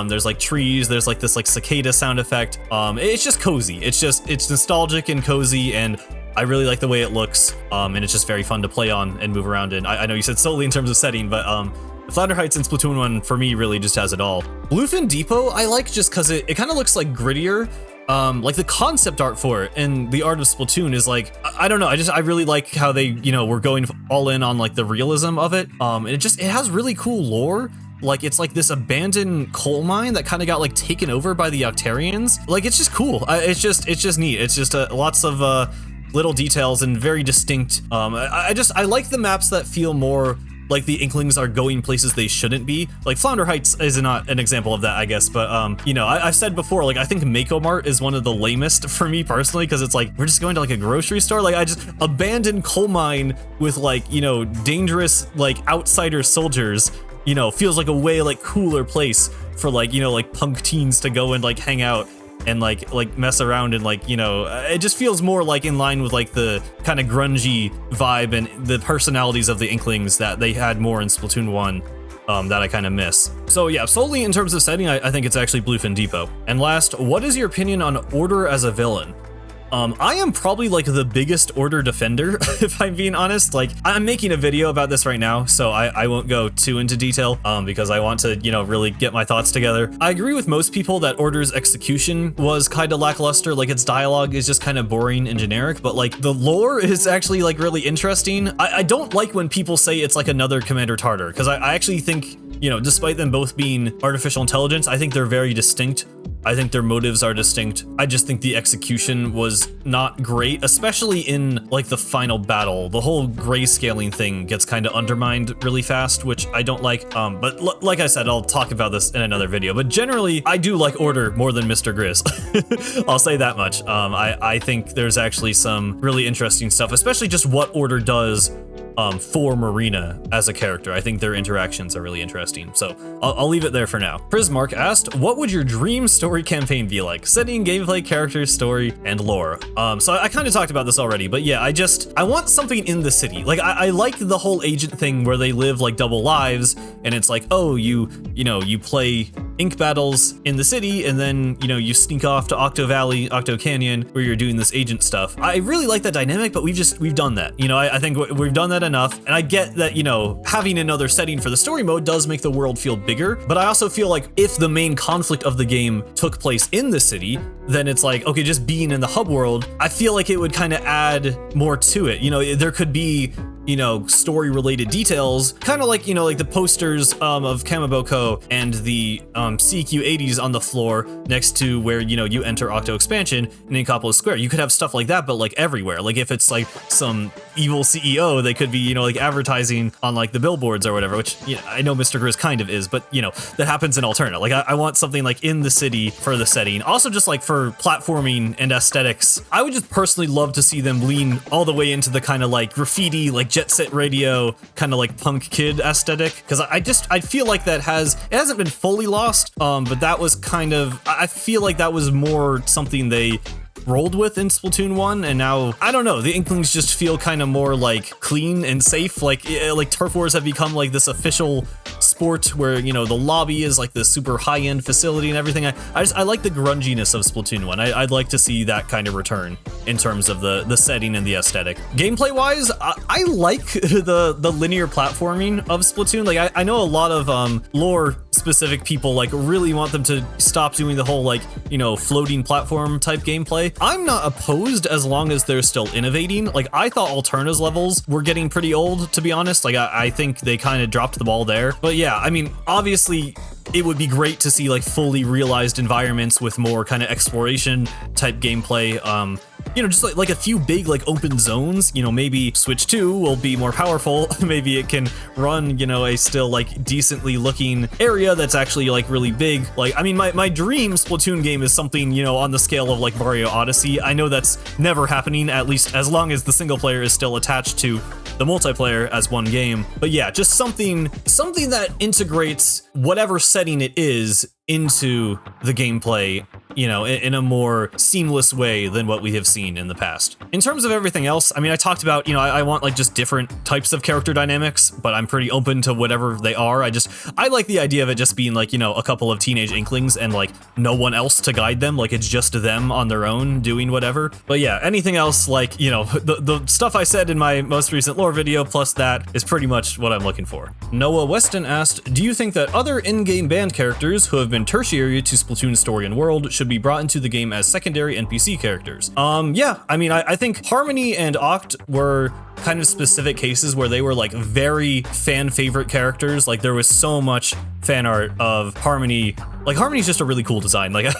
There's like trees, there's like this like cicada sound effect. It's just cozy. It's nostalgic and cozy, and I really like the way it looks. And it's just very fun to play on and move around in. I know you said solely in terms of setting, but Flounder Heights and Splatoon 1 for me really just has it all. Bluefin Depot I like just because it kind of looks like grittier. Like the concept art for it and the art of Splatoon is like, I don't know, I really like how they, you know, were going all in on like the realism of it. And it has really cool lore. Like it's like this abandoned coal mine that kind of got like taken over by the Octarians. Like it's just cool. It's just neat. It's just lots of little details and very distinct. I like the maps that feel more like the Inklings are going places they shouldn't be. Like Flounder Heights is not an example of that, I guess, but you know, I've said before, like I think Mako Mart is one of the lamest for me personally, because it's like we're just going to like a grocery store. Like I just abandoned coal mine with like, you know, dangerous like outsider soldiers, you know, feels like a way like cooler place for like, you know, like punk teens to go and like hang out and like mess around, and like, you know, it just feels more like in line with like the kind of grungy vibe and the personalities of the Inklings that they had more in Splatoon 1 that I kind of miss. So yeah, solely in terms of setting, I think it's actually Bluefin Depot. And last, what is your opinion on Order as a villain? I am probably like the biggest Order defender, if I'm being honest. Like I'm making a video about this right now, so I won't go too into detail because I want to, you know, really get my thoughts together. I agree with most people that Order's execution was kind of lackluster. Like its dialogue is just kind of boring and generic, but like the lore is actually like really interesting. I don't like when people say it's like another Commander Tartar, because I actually think, you know, despite them both being artificial intelligence, I think they're very distinct. I think their motives are distinct. I just think the execution was not great, especially in like the final battle. The whole grayscaling thing gets kind of undermined really fast, which I don't like. But like I said, I'll talk about this in another video. But generally, I do like Order more than Mr. Grizz. I'll say that much. I think there's actually some really interesting stuff, especially just what Order does for Marina as a character. I think their interactions are really interesting. So I'll leave it there for now. Prismark asked, what would your dream story campaign be like? Setting, gameplay, characters, story, and lore. So I kind of talked about this already, but yeah, I want something in the city. Like I like the whole agent thing where they live like double lives, and it's like, oh, you play ink battles in the city, and then, you know, you sneak off to Octo Valley, Octo Canyon, where you're doing this agent stuff. I really like that dynamic, but we've done that. You know, I think we've done that enough, and I get that, you know, having another setting for the story mode does make the world feel bigger, but I also feel like if the main conflict of the game took place in the city, then it's like, okay, just being in the hub world, I feel like it would kind of add more to it. You know, there could be, you know, story related details, kind of like, you know, like the posters of Kamaboko and the CQ80s on the floor next to where, you know, you enter Octo Expansion in Inkopolis Square. You could have stuff like that, but like everywhere. Like if it's like some evil CEO, they could be, you know, like advertising on like the billboards or whatever, which, you know, I know Mr. Grizz kind of is, but you know, that happens in Alterna. Like I want something like in the city for the setting. Also just like for platforming and aesthetics, I would just personally love to see them lean all the way into the kind of like graffiti, like Jet Set Radio, kind of like punk kid aesthetic, because I feel like it hasn't been fully lost, but that was kind of, I feel like that was more something they rolled with in Splatoon 1, and now, I don't know, the Inklings just feel kind of more like clean and safe. Like Turf Wars have become like this official sport where, you know, the lobby is like this super high-end facility and everything. I like the grunginess of Splatoon 1. I'd like to see that kind of return in terms of the setting and the aesthetic. Gameplay-wise, I like the linear platforming of Splatoon. Like I know a lot of lore-specific people like really want them to stop doing the whole like, you know, floating platform type gameplay. I'm not opposed as long as they're still innovating. Like I thought Alterna's levels were getting pretty old, to be honest. Like I think they kind of dropped the ball there. But yeah, I mean, obviously it would be great to see like fully realized environments with more kind of exploration type gameplay. You know, just like a few big like open zones. You know, maybe Switch 2 will be more powerful. Maybe it can run, you know, a still like decently looking area that's actually like really big. Like, I mean, my dream Splatoon game is something, you know, on the scale of like Mario Odyssey. I know that's never happening, at least as long as the single player is still attached to the multiplayer as one game. But yeah, just something that integrates whatever setting it is into the gameplay, you know, in a more seamless way than what we have seen in the past. In terms of everything else, I mean, I talked about, you know, I want like just different types of character dynamics, but I'm pretty open to whatever they are. I like the idea of it just being like, you know, a couple of teenage Inklings and like no one else to guide them. Like it's just them on their own doing whatever. But yeah, anything else, like, you know, the stuff I said in my most recent lore video plus that is pretty much what I'm looking for. Noah Weston asked, do you think that other in-game band characters who have been tertiary to Splatoon's story and world should be brought into the game as secondary NPC characters? Yeah, I mean, I think Harmony and Oct were kind of specific cases where they were like very fan favorite characters. Like there was so much fan art of Harmony. Like Harmony's just a really cool design. Like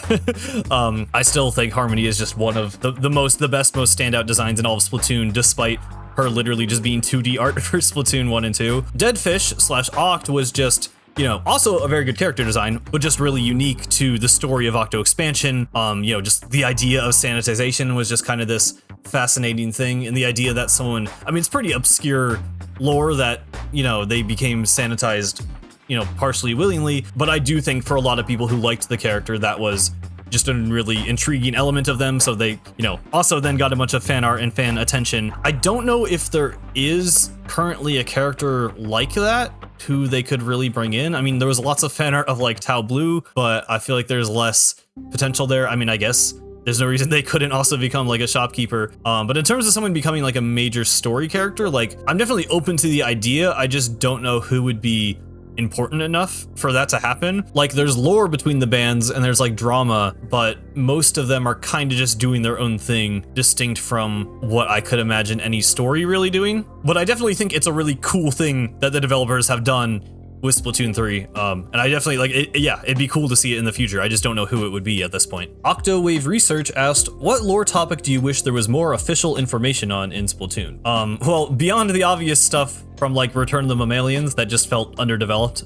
I still think Harmony is just one of the best, most standout designs in all of Splatoon, despite her literally just being 2D art for Splatoon 1 and 2. Deadfish/Oct was just, you know, also a very good character design, but just really unique to the story of Octo Expansion. You know, just the idea of sanitization was just kind of this fascinating thing, and the idea that someone, I mean, it's pretty obscure lore that, you know, they became sanitized, you know, partially willingly, but I do think for a lot of people who liked the character, that was just a really intriguing element of them, so they, you know, also then got a bunch of fan art and fan attention. I don't know if there is currently a character like that who they could really bring in. I mean, there was lots of fan art of like Tau Blue, but I feel like there's less potential there. I mean, I guess there's no reason they couldn't also become like a shopkeeper. But in terms of someone becoming like a major story character, like I'm definitely open to the idea. I just don't know who would be important enough for that to happen. Like there's lore between the bands and there's like drama, but most of them are kind of just doing their own thing, distinct from what I could imagine any story really doing. But I definitely think it's a really cool thing that the developers have done with Splatoon 3, and I definitely like it. Yeah, it'd be cool to see it in the future. I just don't know who it would be at this point. Octowave Research asked, what lore topic do you wish there was more official information on in Splatoon? Well, beyond the obvious stuff from like Return of the Mammalians that just felt underdeveloped,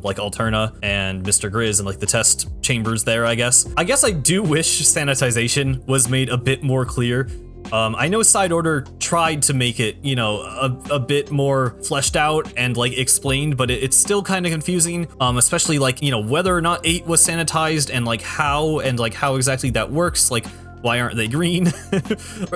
like Alterna and Mr. Grizz and like the test chambers there, I guess I do wish sanitization was made a bit more clear. I know Side Order tried to make it, you know, a bit more fleshed out and like explained, but it's still kind of confusing, especially like, you know, whether or not 8 was sanitized and like how exactly that works. Like, why aren't they green?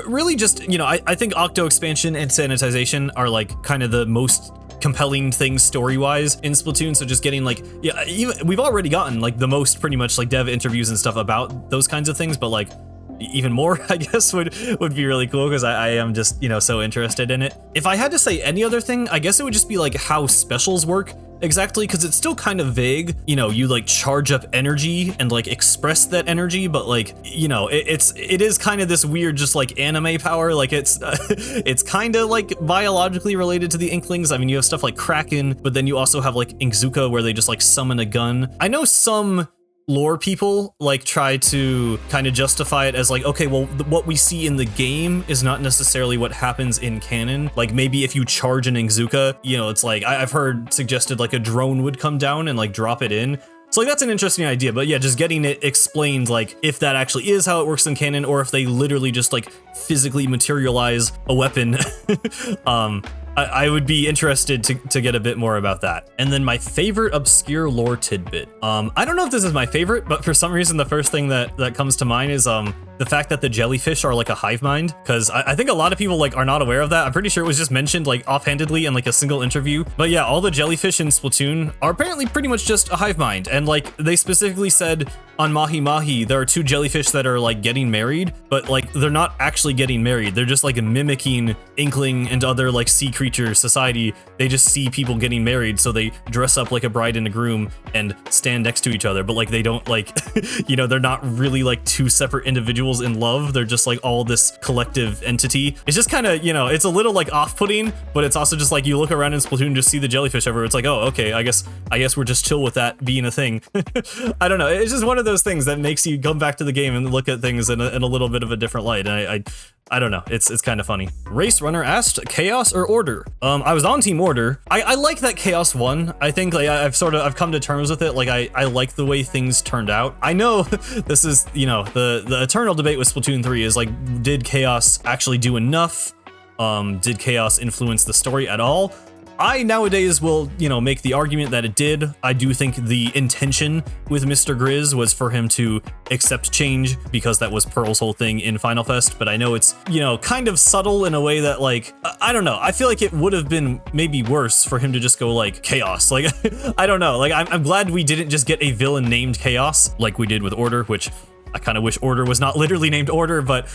Really just, you know, I think Octo Expansion and sanitization are like kind of the most compelling things story-wise in Splatoon, so just getting like, yeah, even we've already gotten like the most pretty much like dev interviews and stuff about those kinds of things, but like even more, I guess, would be really cool, because I am just, you know, so interested in it. If I had to say any other thing, I guess it would just be like how specials work exactly, because it's still kind of vague. You know, you like charge up energy and like express that energy, but like, you know, it is kind of this weird just like anime power. Like it's it's kind of like biologically related to the Inklings. I mean, you have stuff like Kraken, but then you also have like Inkzuka where they just like summon a gun. I know some lore people like try to kind of justify it as like, okay, well, what we see in the game is not necessarily what happens in canon. Like maybe if you charge an Inkzuka, you know, it's like I've heard suggested like a drone would come down and like drop it in. So like that's an interesting idea, but yeah, just getting it explained, like if that actually is how it works in canon, or if they literally just like physically materialize a weapon. I would be interested to get a bit more about that. And then my favorite obscure lore tidbit. I don't know if this is my favorite, but for some reason the first thing that comes to mind is the fact that the jellyfish are like a hive mind, because I think a lot of people like are not aware of that. I'm pretty sure it was just mentioned like offhandedly in like a single interview. But yeah, all the jellyfish in Splatoon are apparently pretty much just a hive mind, and like they specifically said on Mahi Mahi there are 2 jellyfish that are like getting married, but like they're not actually getting married. They're just like mimicking Inkling and other like sea creature society. They just see people getting married, so they dress up like a bride and a groom and stand next to each other, but like they don't like you know, they're not really like 2 separate individuals in love. They're just like all this collective entity. It's just kind of, you know, it's a little like off-putting, but it's also just like you look around in Splatoon and just see the jellyfish everywhere. It's like, oh, okay, I guess we're just chill with that being a thing. I don't know. It's just one of those things that makes you come back to the game and look at things in a little bit of a different light. And I don't know. It's kind of funny. Race Runner asked, Chaos or Order? I was on Team Order. I like that Chaos won. I think like I've come to terms with it. Like I like the way things turned out. I know this is, you know, the eternal debate with Splatoon 3 is like, did Chaos actually do enough? Did Chaos influence the story at all? I nowadays will, you know, make the argument that it did. I do think the intention with Mr. Grizz was for him to accept change, because that was Pearl's whole thing in Final Fest, but I know it's, you know, kind of subtle in a way that like, I don't know. I feel like it would have been maybe worse for him to just go like Chaos. Like, I don't know. Like, I'm glad we didn't just get a villain named Chaos like we did with Order, which I kind of wish Order was not literally named Order, but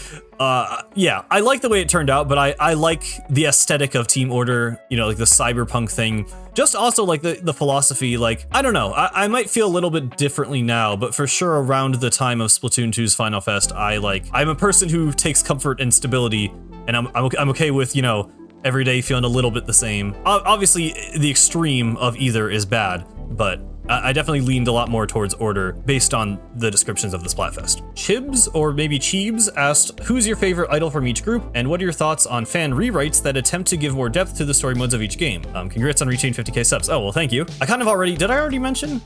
yeah, I like the way it turned out, but I like the aesthetic of Team Order, you know, like the cyberpunk thing. Just also like the philosophy, like, I don't know, I might feel a little bit differently now, but for sure around the time of Splatoon 2's Final Fest, I'm a person who takes comfort in stability, and I'm okay with, you know, every day feeling a little bit the same. Obviously, the extreme of either is bad, but I definitely leaned a lot more towards order based on the descriptions of the Splatfest. Chibs, or maybe Cheebs, asked, who's your favorite idol from each group, and what are your thoughts on fan rewrites that attempt to give more depth to the story modes of each game? Congrats on reaching 50k subs. Oh, well, thank you. Did I already mention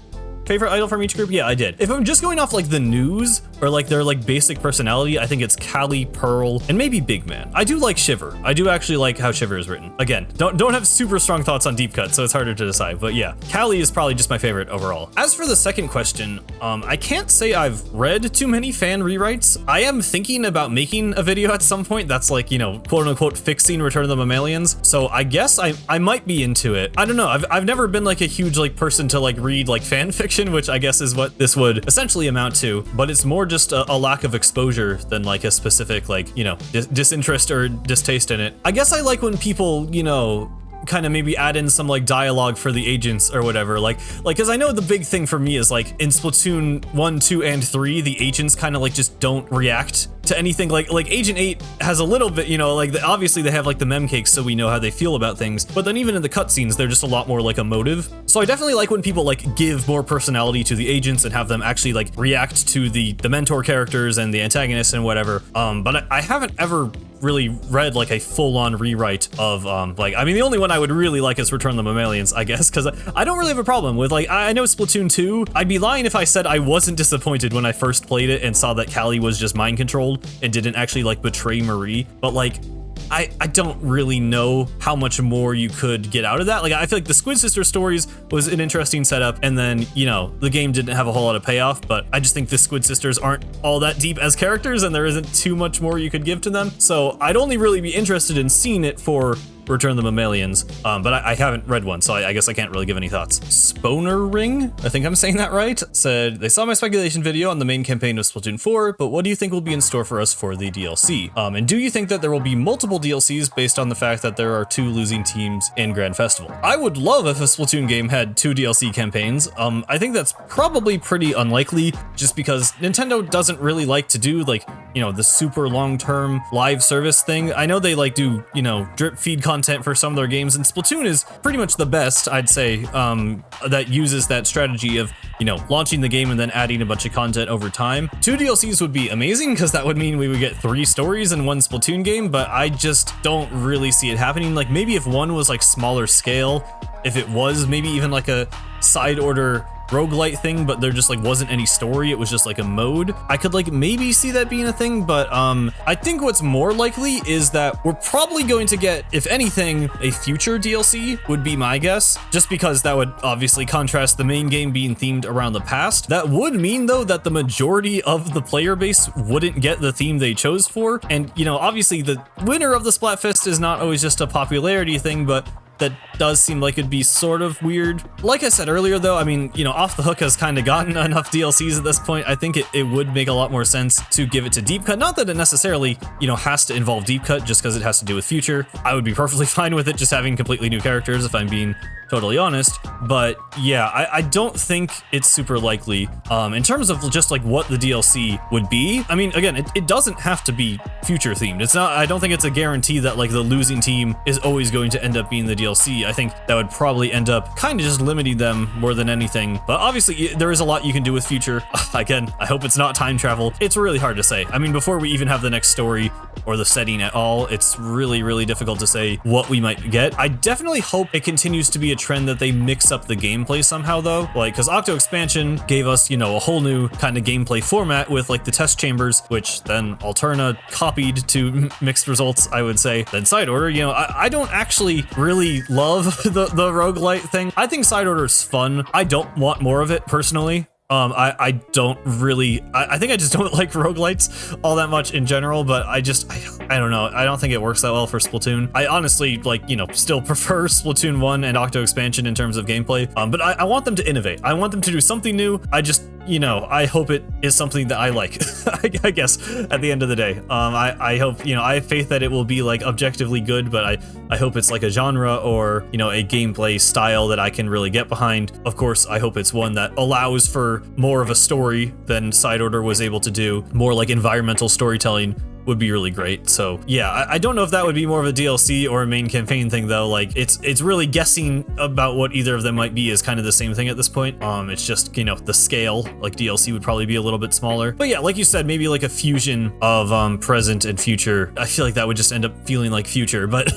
favorite idol from each group? Yeah, I did. If I'm just going off like the news or like their like basic personality, I think it's Callie, Pearl, and maybe Big Man. I do like Shiver. I do actually like how Shiver is written. Again, don't have super strong thoughts on Deep Cut, so it's harder to decide, but yeah, Callie is probably just my favorite overall. As for the second question, I can't say I've read too many fan rewrites. I am thinking about making a video at some point that's like, you know, quote unquote fixing Return of the Mammalians, so I guess I might be into it. I don't know, I've never been like a huge like person to like read like fan fiction, which I guess is what this would essentially amount to, but it's more just a lack of exposure than like a specific like, you know, disinterest or distaste in it. I guess I like when people, you know, kind of maybe add in some like dialogue for the agents or whatever, like because I know the big thing for me is like in Splatoon 1, 2, and 3, the agents kind of like just don't react to anything. Like Agent 8 has a little bit, you know, like obviously they have like the mem cakes so we know how they feel about things, but then even in the cutscenes they're just a lot more like emotive. So I definitely like when people like give more personality to the agents and have them actually like react to the mentor characters and the antagonists and whatever. But I haven't ever really read like a full-on rewrite of like, I mean, the only one I would really like is Return of the Mammalians, I guess, because I don't really have a problem with like, I know Splatoon 2, I'd be lying if I said I wasn't disappointed when I first played it and saw that Callie was just mind controlled and didn't actually like betray Marie, but like I don't really know how much more you could get out of that. Like, I feel like the Squid Sister stories was an interesting setup, and then, you know, the game didn't have a whole lot of payoff, but I just think the Squid Sisters aren't all that deep as characters, and there isn't too much more you could give to them. So I'd only really be interested in seeing it for Return of the Mammalians, but I haven't read one, so I guess I can't really give any thoughts. Sponer Ring, I think I'm saying that right, said, they saw my speculation video on the main campaign of Splatoon 4, but what do you think will be in store for us for the DLC? And do you think that there will be multiple DLCs based on the fact that there are 2 losing teams in Grand Festival? I would love if a Splatoon game had 2 DLC campaigns. I think that's probably pretty unlikely, just because Nintendo doesn't really like to do like, you know, the super long-term live service thing. I know they like do, you know, drip feed content for some of their games, and Splatoon is pretty much the best, I'd say, that uses that strategy of, you know, launching the game and then adding a bunch of content over time. 2 DLCs would be amazing because that would mean we would get 3 stories in one Splatoon game, but I just don't really see it happening. Like, maybe if one was like smaller scale, if it was maybe even like a side order roguelite thing, but there just like wasn't any story, it was just like a mode, I could like maybe see that being a thing. But I think what's more likely is that we're probably going to get, if anything, a future DLC would be my guess, just because that would obviously contrast the main game being themed around the past. That would mean though that the majority of the player base wouldn't get the theme they chose for, and you know, obviously the winner of the Splatfest is not always just a popularity thing, but that does seem like it'd be sort of weird. Like I said earlier though, I mean, you know, Off the Hook has kind of gotten enough DLCs at this point. I think it would make a lot more sense to give it to Deep Cut. Not that it necessarily, you know, has to involve Deep Cut just because it has to do with Future. I would be perfectly fine with it just having completely new characters if I'm being totally honest. But yeah, I don't think it's super likely. In terms of just like what the DLC would be, I mean, again, it doesn't have to be Future themed. It's not, I don't think it's a guarantee that like the losing team is always going to end up being the DLC. I think that would probably end up kind of just limiting them more than anything. But obviously there is a lot you can do with Future. Again, I hope it's not time travel. It's really hard to say. I mean, before we even have the next story or the setting at all, it's really, really difficult to say what we might get. I definitely hope it continues to be a trend that they mix up the gameplay somehow though, like, because Octo Expansion gave us, you know, a whole new kind of gameplay format with like the test chambers, which then Alterna copied to mixed results, I would say. Then Side Order, you know, I don't actually really love the roguelite thing. I think Side Order is fun. I don't want more of it personally. I don't really, I think I just don't like roguelites all that much in general, but I don't know. I don't think it works that well for Splatoon. I honestly, like, you know, still prefer Splatoon 1 and Octo Expansion in terms of gameplay, but I want them to innovate. I want them to do something new. I just, you know, I hope it is something that I like, I guess, at the end of the day. I hope, you know, I have faith that it will be like objectively good, but I hope it's like a genre or, you know, a gameplay style that I can really get behind. Of course, I hope it's one that allows for more of a story than Side Order was able to do, more like environmental storytelling would be really great. So yeah, I don't know if that would be more of a DLC or a main campaign thing though. Like it's really guessing about what either of them might be is kind of the same thing at this point. It's just, you know, the scale, like DLC would probably be a little bit smaller. But yeah, like you said, maybe like a fusion of present and future. I feel like that would just end up feeling like future, but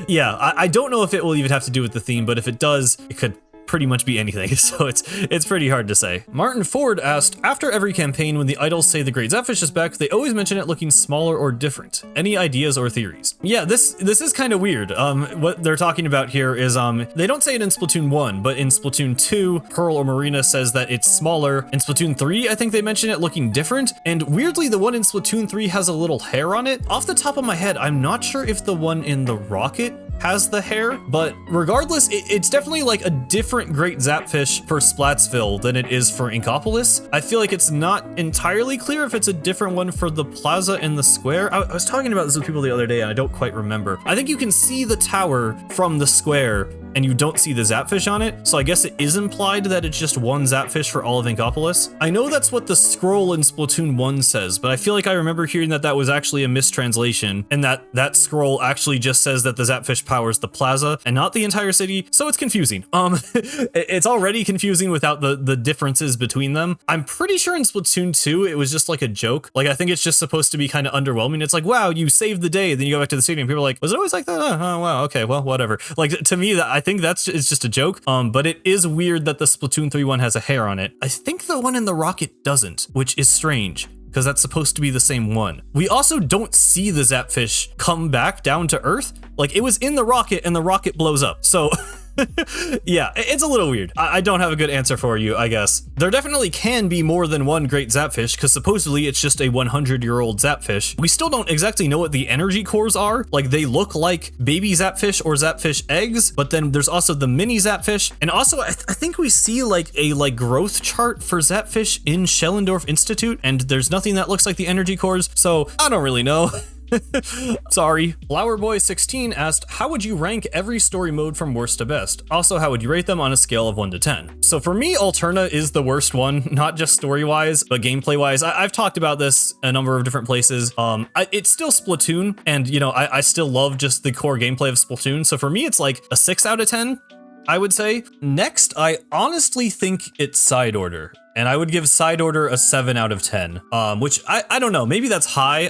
yeah, I don't know if it will even have to do with the theme, but if it does, it could pretty much be anything, so it's pretty hard to say. Martin Ford asked, after every campaign when the idols say the Great Zapfish is back, they always mention it looking smaller or different. Any ideas or theories? Yeah, this is kind of weird. What they're talking about here is they don't say it in Splatoon 1, but in Splatoon 2, Pearl or Marina says that it's smaller. In Splatoon 3, I think they mention it looking different, and weirdly the one in Splatoon 3 has a little hair on it. Off the top of my head, I'm not sure if the one in the rocket has the hair, but regardless, it's definitely like a different Great Zapfish for Splatsville than it is for Inkopolis. I feel like it's not entirely clear if it's a different one for the plaza and the square. I was talking about this with people the other day and I don't quite remember. I think you can see the tower from the square and you don't see the Zapfish on it, so I guess it is implied that it's just one Zapfish for all of Inkopolis. I know that's what the scroll in Splatoon 1 says, but I feel like I remember hearing that that was actually a mistranslation, and that scroll actually just says that the Zapfish powers the plaza and not the entire city, so it's confusing. It's already confusing without the differences between them. I'm pretty sure in Splatoon 2, it was just like a joke. Like, I think it's just supposed to be kind of underwhelming. It's like, wow, you saved the day, then you go back to the stadium, people are like, was it always like that? Oh, wow, okay, well, whatever. Like, to me, I think it's just a joke, but it is weird that the Splatoon 3 one has a hair on it. I think the one in the rocket doesn't, which is strange, because that's supposed to be the same one. We also don't see the Zapfish come back down to Earth. Like, it was in the rocket and the rocket blows up, so yeah, it's a little weird. I don't have a good answer for you, I guess. There definitely can be more than one Great Zapfish, because supposedly it's just a 100-year-old Zapfish. We still don't exactly know what the energy cores are. Like, they look like baby Zapfish or Zapfish eggs, but then there's also the mini Zapfish. And also, I think we see like a growth chart for Zapfish in Schellendorf Institute, and there's nothing that looks like the energy cores, so I don't really know. Sorry. Flowerboy16 asked, how would you rank every story mode from worst to best? Also, how would you rate them on a scale of 1 to 10? So for me, Alterna is the worst one, not just story-wise, but gameplay-wise. I've talked about this a number of different places. It's still Splatoon, and you know, I still love just the core gameplay of Splatoon. So for me, it's like a 6 out of 10, I would say. Next, I honestly think it's Side Order. And I would give Side Order a 7 out of 10, which I don't know, maybe that's high.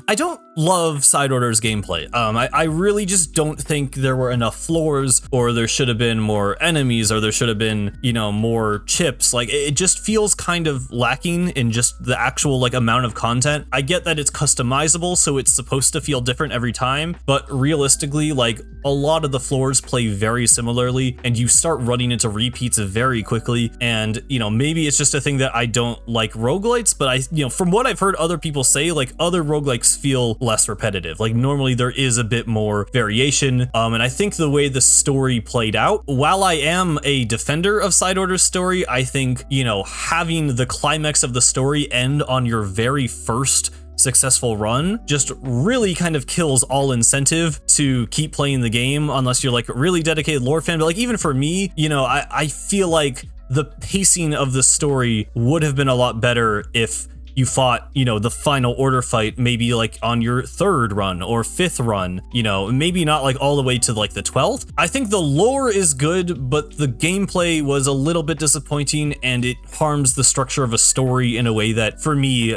I don't love Side Order's gameplay. I really just don't think there were enough floors, or there should have been more enemies, or there should have been, you know, more chips. Like, it just feels kind of lacking in just the actual like amount of content. I get that it's customizable, so it's supposed to feel different every time, but realistically, like, a lot of the floors play very similarly, and you start running into repeats very quickly. And, you know, maybe it's just a thing that I don't like roguelites, but you know, from what I've heard other people say, like, other roguelikes feel less repetitive. Like, normally there is a bit more variation. And I think the way the story played out, while I am a defender of Side Order's story, I think, you know, having the climax of the story end on your very first successful run just really kind of kills all incentive to keep playing the game unless you're like a really dedicated lore fan. But like, even for me, you know, I feel like the pacing of the story would have been a lot better if you fought, you know, the final order fight maybe like on your 3rd run or 5th run, you know, maybe not like all the way to like the 12th. I think the lore is good, but the gameplay was a little bit disappointing, and it harms the structure of a story in a way that for me,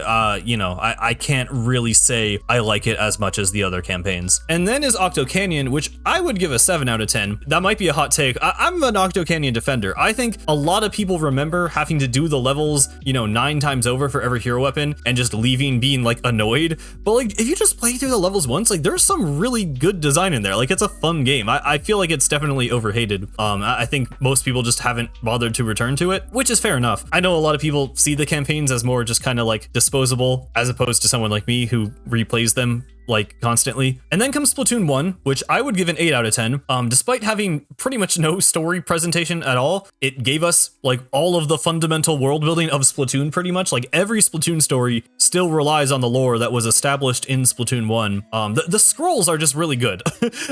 you know, I can't really say I like it as much as the other campaigns. And then is Octo Canyon, which I would give a 7 out of 10. That might be a hot take. I'm an Octo Canyon defender. I think a lot of people remember having to do the levels, you know, 9 times over for every hero weapon and just leaving being like annoyed. But like, if you just play through the levels once, like, there's some really good design in there. Like, it's a fun game. I feel like it's definitely overhated. I think most people just haven't bothered to return to it, which is fair enough. I know a lot of people see the campaigns as more just kind of like disposable, as opposed to someone like me who replays them like constantly. And then comes Splatoon 1, which I would give an 8 out of 10. Despite having pretty much no story presentation at all, it gave us like all of the fundamental world building of Splatoon pretty much. Like every Splatoon story still relies on the lore that was established in Splatoon 1. The scrolls are just really good.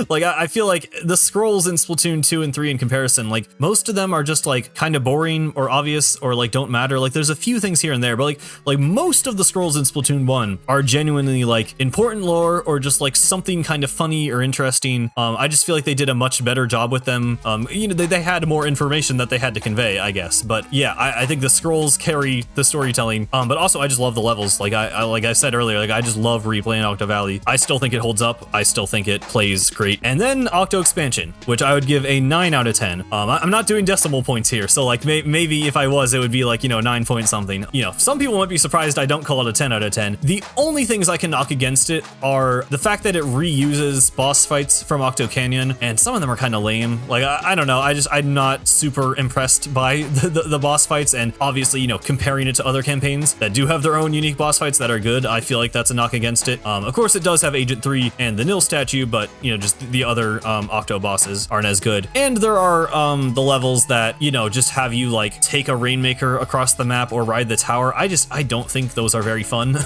Like I feel like the scrolls in Splatoon 2 and 3 in comparison, like most of them are just like kind of boring or obvious or like don't matter. Like there's a few things here and there, but like most of the scrolls in Splatoon 1 are genuinely like important lore or just like something kind of funny or interesting. I just feel like they did a much better job with them. You know, they had more information that they had to convey, I guess. But yeah, I think the scrolls carry the storytelling. But also I just love the levels. Like I said earlier, like I just love replaying Octo Valley. I still think it holds up. I still think it plays great. And then Octo Expansion, which I would give a 9 out of 10. I'm not doing decimal points here, so like maybe if I was, it would be like, you know, 9 point something. You know, some people might be surprised I don't call it a 10 out of 10. The only things I can knock against it are the fact that it reuses boss fights from Octo Canyon, and some of them are kind of lame. Like I don't know, I'm not super impressed by the boss fights, and obviously, you know, comparing it to other campaigns that do have their own unique boss fights that are good, I feel like that's a knock against it. Of course, it does have Agent 3 and the Nil statue, but you know, just the other Octo bosses aren't as good. And there are the levels that, you know, just have you like take a Rainmaker across the map or ride the tower. I don't think those are very fun.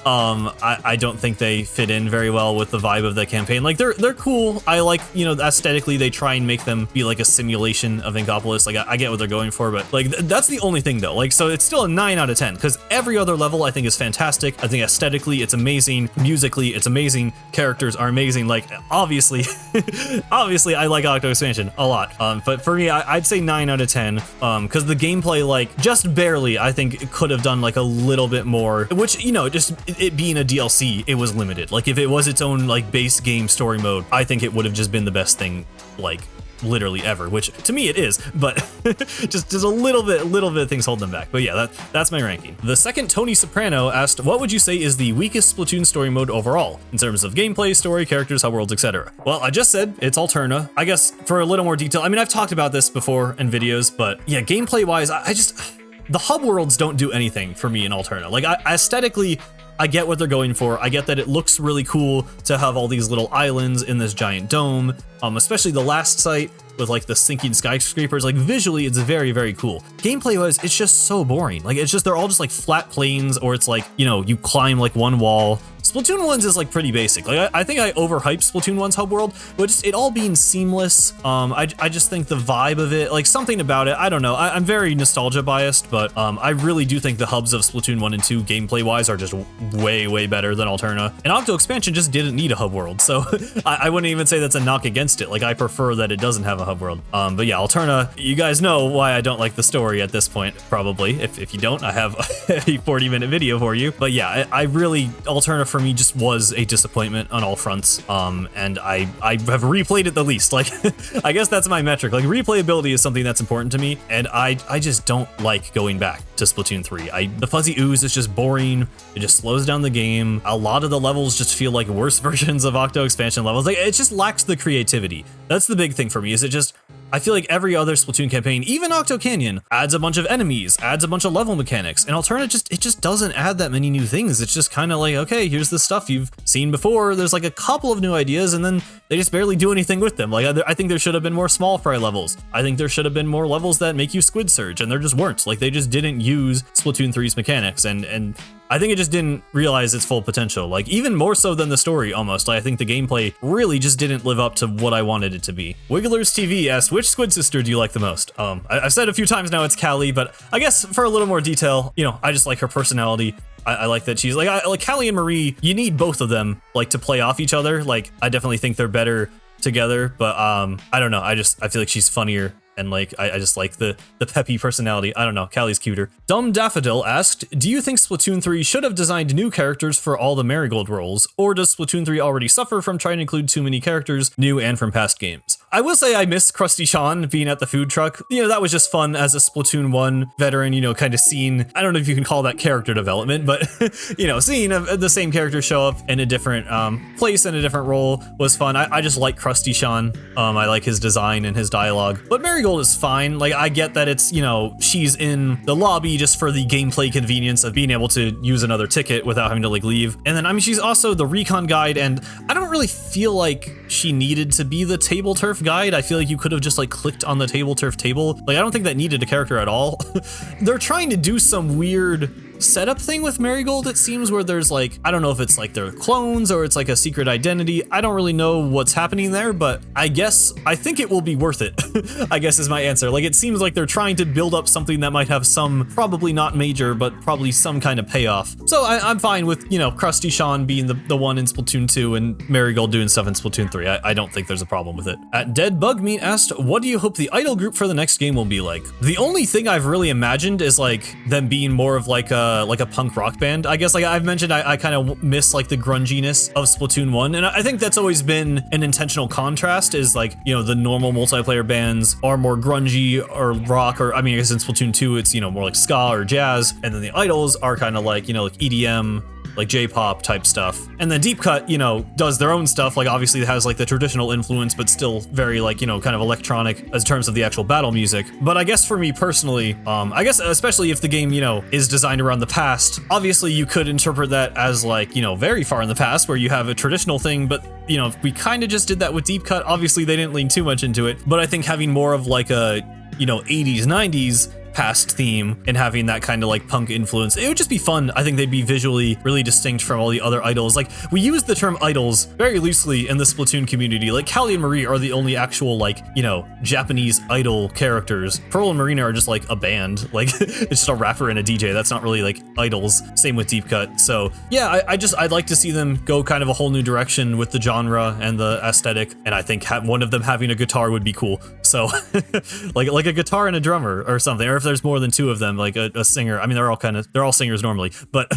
I don't think they fit in very well with the vibe of the campaign. Like they're cool. I like, you know, aesthetically they try and make them be like a simulation of Inkopolis. Like I get what they're going for, but like that's the only thing though. Like, so it's still a 9 out of 10 because every other level I think is fantastic. I think aesthetically it's amazing. Musically it's amazing. Characters are amazing. Like obviously I like Octo Expansion a lot. But for me, I'd say 9 out of 10 because the gameplay, like just barely, I think it could have done like a little bit more, which, you know, just it being a DLC, it was limited. Like if it was its own like base game story mode, I think it would have just been the best thing like literally ever, which to me it is, but just a little bit of things hold them back. But yeah, that's my ranking. The second Tony Soprano asked, what would you say is the weakest Splatoon story mode overall in terms of gameplay, story, characters, hub worlds, etc.? Well, I just said it's Alterna. I guess for a little more detail, I mean, I've talked about this before in videos, but yeah, gameplay wise, the hub worlds don't do anything for me in Alterna. Like aesthetically, I get what they're going for. I get that it looks really cool to have all these little islands in this giant dome, especially the last site with like the sinking skyscrapers. Like visually, it's very, very cool. Gameplay wise, it's just so boring. Like it's just, they're all just like flat plains, or it's like, you know, you climb like one wall. Splatoon 1's is like pretty basic. Like I think I overhyped Splatoon 1's hub world, but just it all being seamless. I just think the vibe of it, like something about it, I don't know. I'm very nostalgia biased, but I really do think the hubs of Splatoon 1 and 2 gameplay wise are just way, way better than Alterna. And Octo Expansion just didn't need a hub world, so I wouldn't even say that's a knock against it. Like I prefer that it doesn't have a hub world. But yeah, Alterna, you guys know why I don't like the story at this point, probably. If you don't, I have a 40-minute video for you. But yeah, I really, Alterna for me just was a disappointment on all fronts. And I have replayed it the least. Like, I guess that's my metric. Like, replayability is something that's important to me, and I just don't like going back to Splatoon 3. The Fuzzy Ooze is just boring. It just slows down the game. A lot of the levels just feel like worse versions of Octo Expansion levels. Like, it just lacks the creativity. That's the big thing for me, is it just, I feel like every other Splatoon campaign, even Octo Canyon, adds a bunch of enemies, adds a bunch of level mechanics, and Alterna it just doesn't add that many new things. It's just kind of like, okay, here's the stuff you've seen before. There's like a couple of new ideas, and then they just barely do anything with them. Like, I think there should have been more small fry levels. I think there should have been more levels that make you squid surge, and there just weren't. Like, they just didn't use Splatoon 3's mechanics, and I think it just didn't realize its full potential. Like, even more so than the story, almost. Like, I think the gameplay really just didn't live up to what I wanted it to be. Wigglers TV asked, which squid sister do you like the most? I've said a few times now it's Callie, but I guess for a little more detail, you know, I just like her personality. I like that she's like Callie and Marie, you need both of them like to play off each other. Like, I definitely think they're better together, but I don't know. I feel like she's funnier. And like, I just like the peppy personality. I don't know, Callie's cuter. Dumb Daffodil asked, do you think Splatoon 3 should have designed new characters for all the Marigold roles? Or does Splatoon 3 already suffer from trying to include too many characters, new and from past games? I will say I miss Krusty Sean being at the food truck. You know, that was just fun as a Splatoon 1 veteran, you know, kind of seeing, I don't know if you can call that character development, but, you know, seeing the same character show up in a different place and a different role was fun. I just like Krusty Sean. I like his design and his dialogue. But Marigold is fine. Like, I get that it's, you know, she's in the lobby just for the gameplay convenience of being able to use another ticket without having to, like, leave. And then, I mean, she's also the recon guide, and I don't really feel like she needed to be the table turf guide. I feel like you could have just, like, clicked on the table turf table. Like, I don't think that needed a character at all. They're trying to do some weird setup thing with Marigold, it seems, where there's like, I don't know if it's like they're clones or it's like a secret identity. I don't really know what's happening there, but I think it will be worth it. I guess is my answer. Like, it seems like they're trying to build up something that might have some, probably not major, but probably some kind of payoff. So I'm fine with, you know, Krusty Sean being the one in Splatoon 2 and Marigold doing stuff in Splatoon 3. I don't think there's a problem with it. At Dead Bug Meat asked, what do you hope the idol group for the next game will be like? The only thing I've really imagined is like them being more of like a punk rock band. I guess, like I've mentioned, I kind of miss like the grunginess of Splatoon 1, and I think that's always been an intentional contrast, is like, you know, the normal multiplayer bands are more grungy or rock, or I mean, I guess in Splatoon 2 it's, you know, more like ska or jazz, and then the idols are kind of like, you know, like EDM, like J-pop type stuff. And then Deep Cut, you know, does their own stuff. Like, obviously it has like the traditional influence, but still very like, you know, kind of electronic as terms of the actual battle music. But I guess for me personally, I guess especially if the game, you know, is designed around the past, obviously you could interpret that as like, you know, very far in the past where you have a traditional thing, but you know, we kind of just did that with Deep Cut. Obviously they didn't lean too much into it, but I think having more of like a, you know, 80s, 90s past theme and having that kind of like punk influence, it would just be fun. I think they'd be visually really distinct from all the other idols. Like, we use the term idols very loosely in the Splatoon community. Like, Callie and Marie are the only actual, like, you know, Japanese idol characters. Pearl and Marina are just like a band. Like, it's just a rapper and a DJ. That's not really like idols. Same with Deep Cut. So yeah, I'd like to see them go kind of a whole new direction with the genre and the aesthetic. And I think one of them having a guitar would be cool. So like a guitar and a drummer or something, or if there's more than two of them, like a singer. I mean, they're all singers normally, but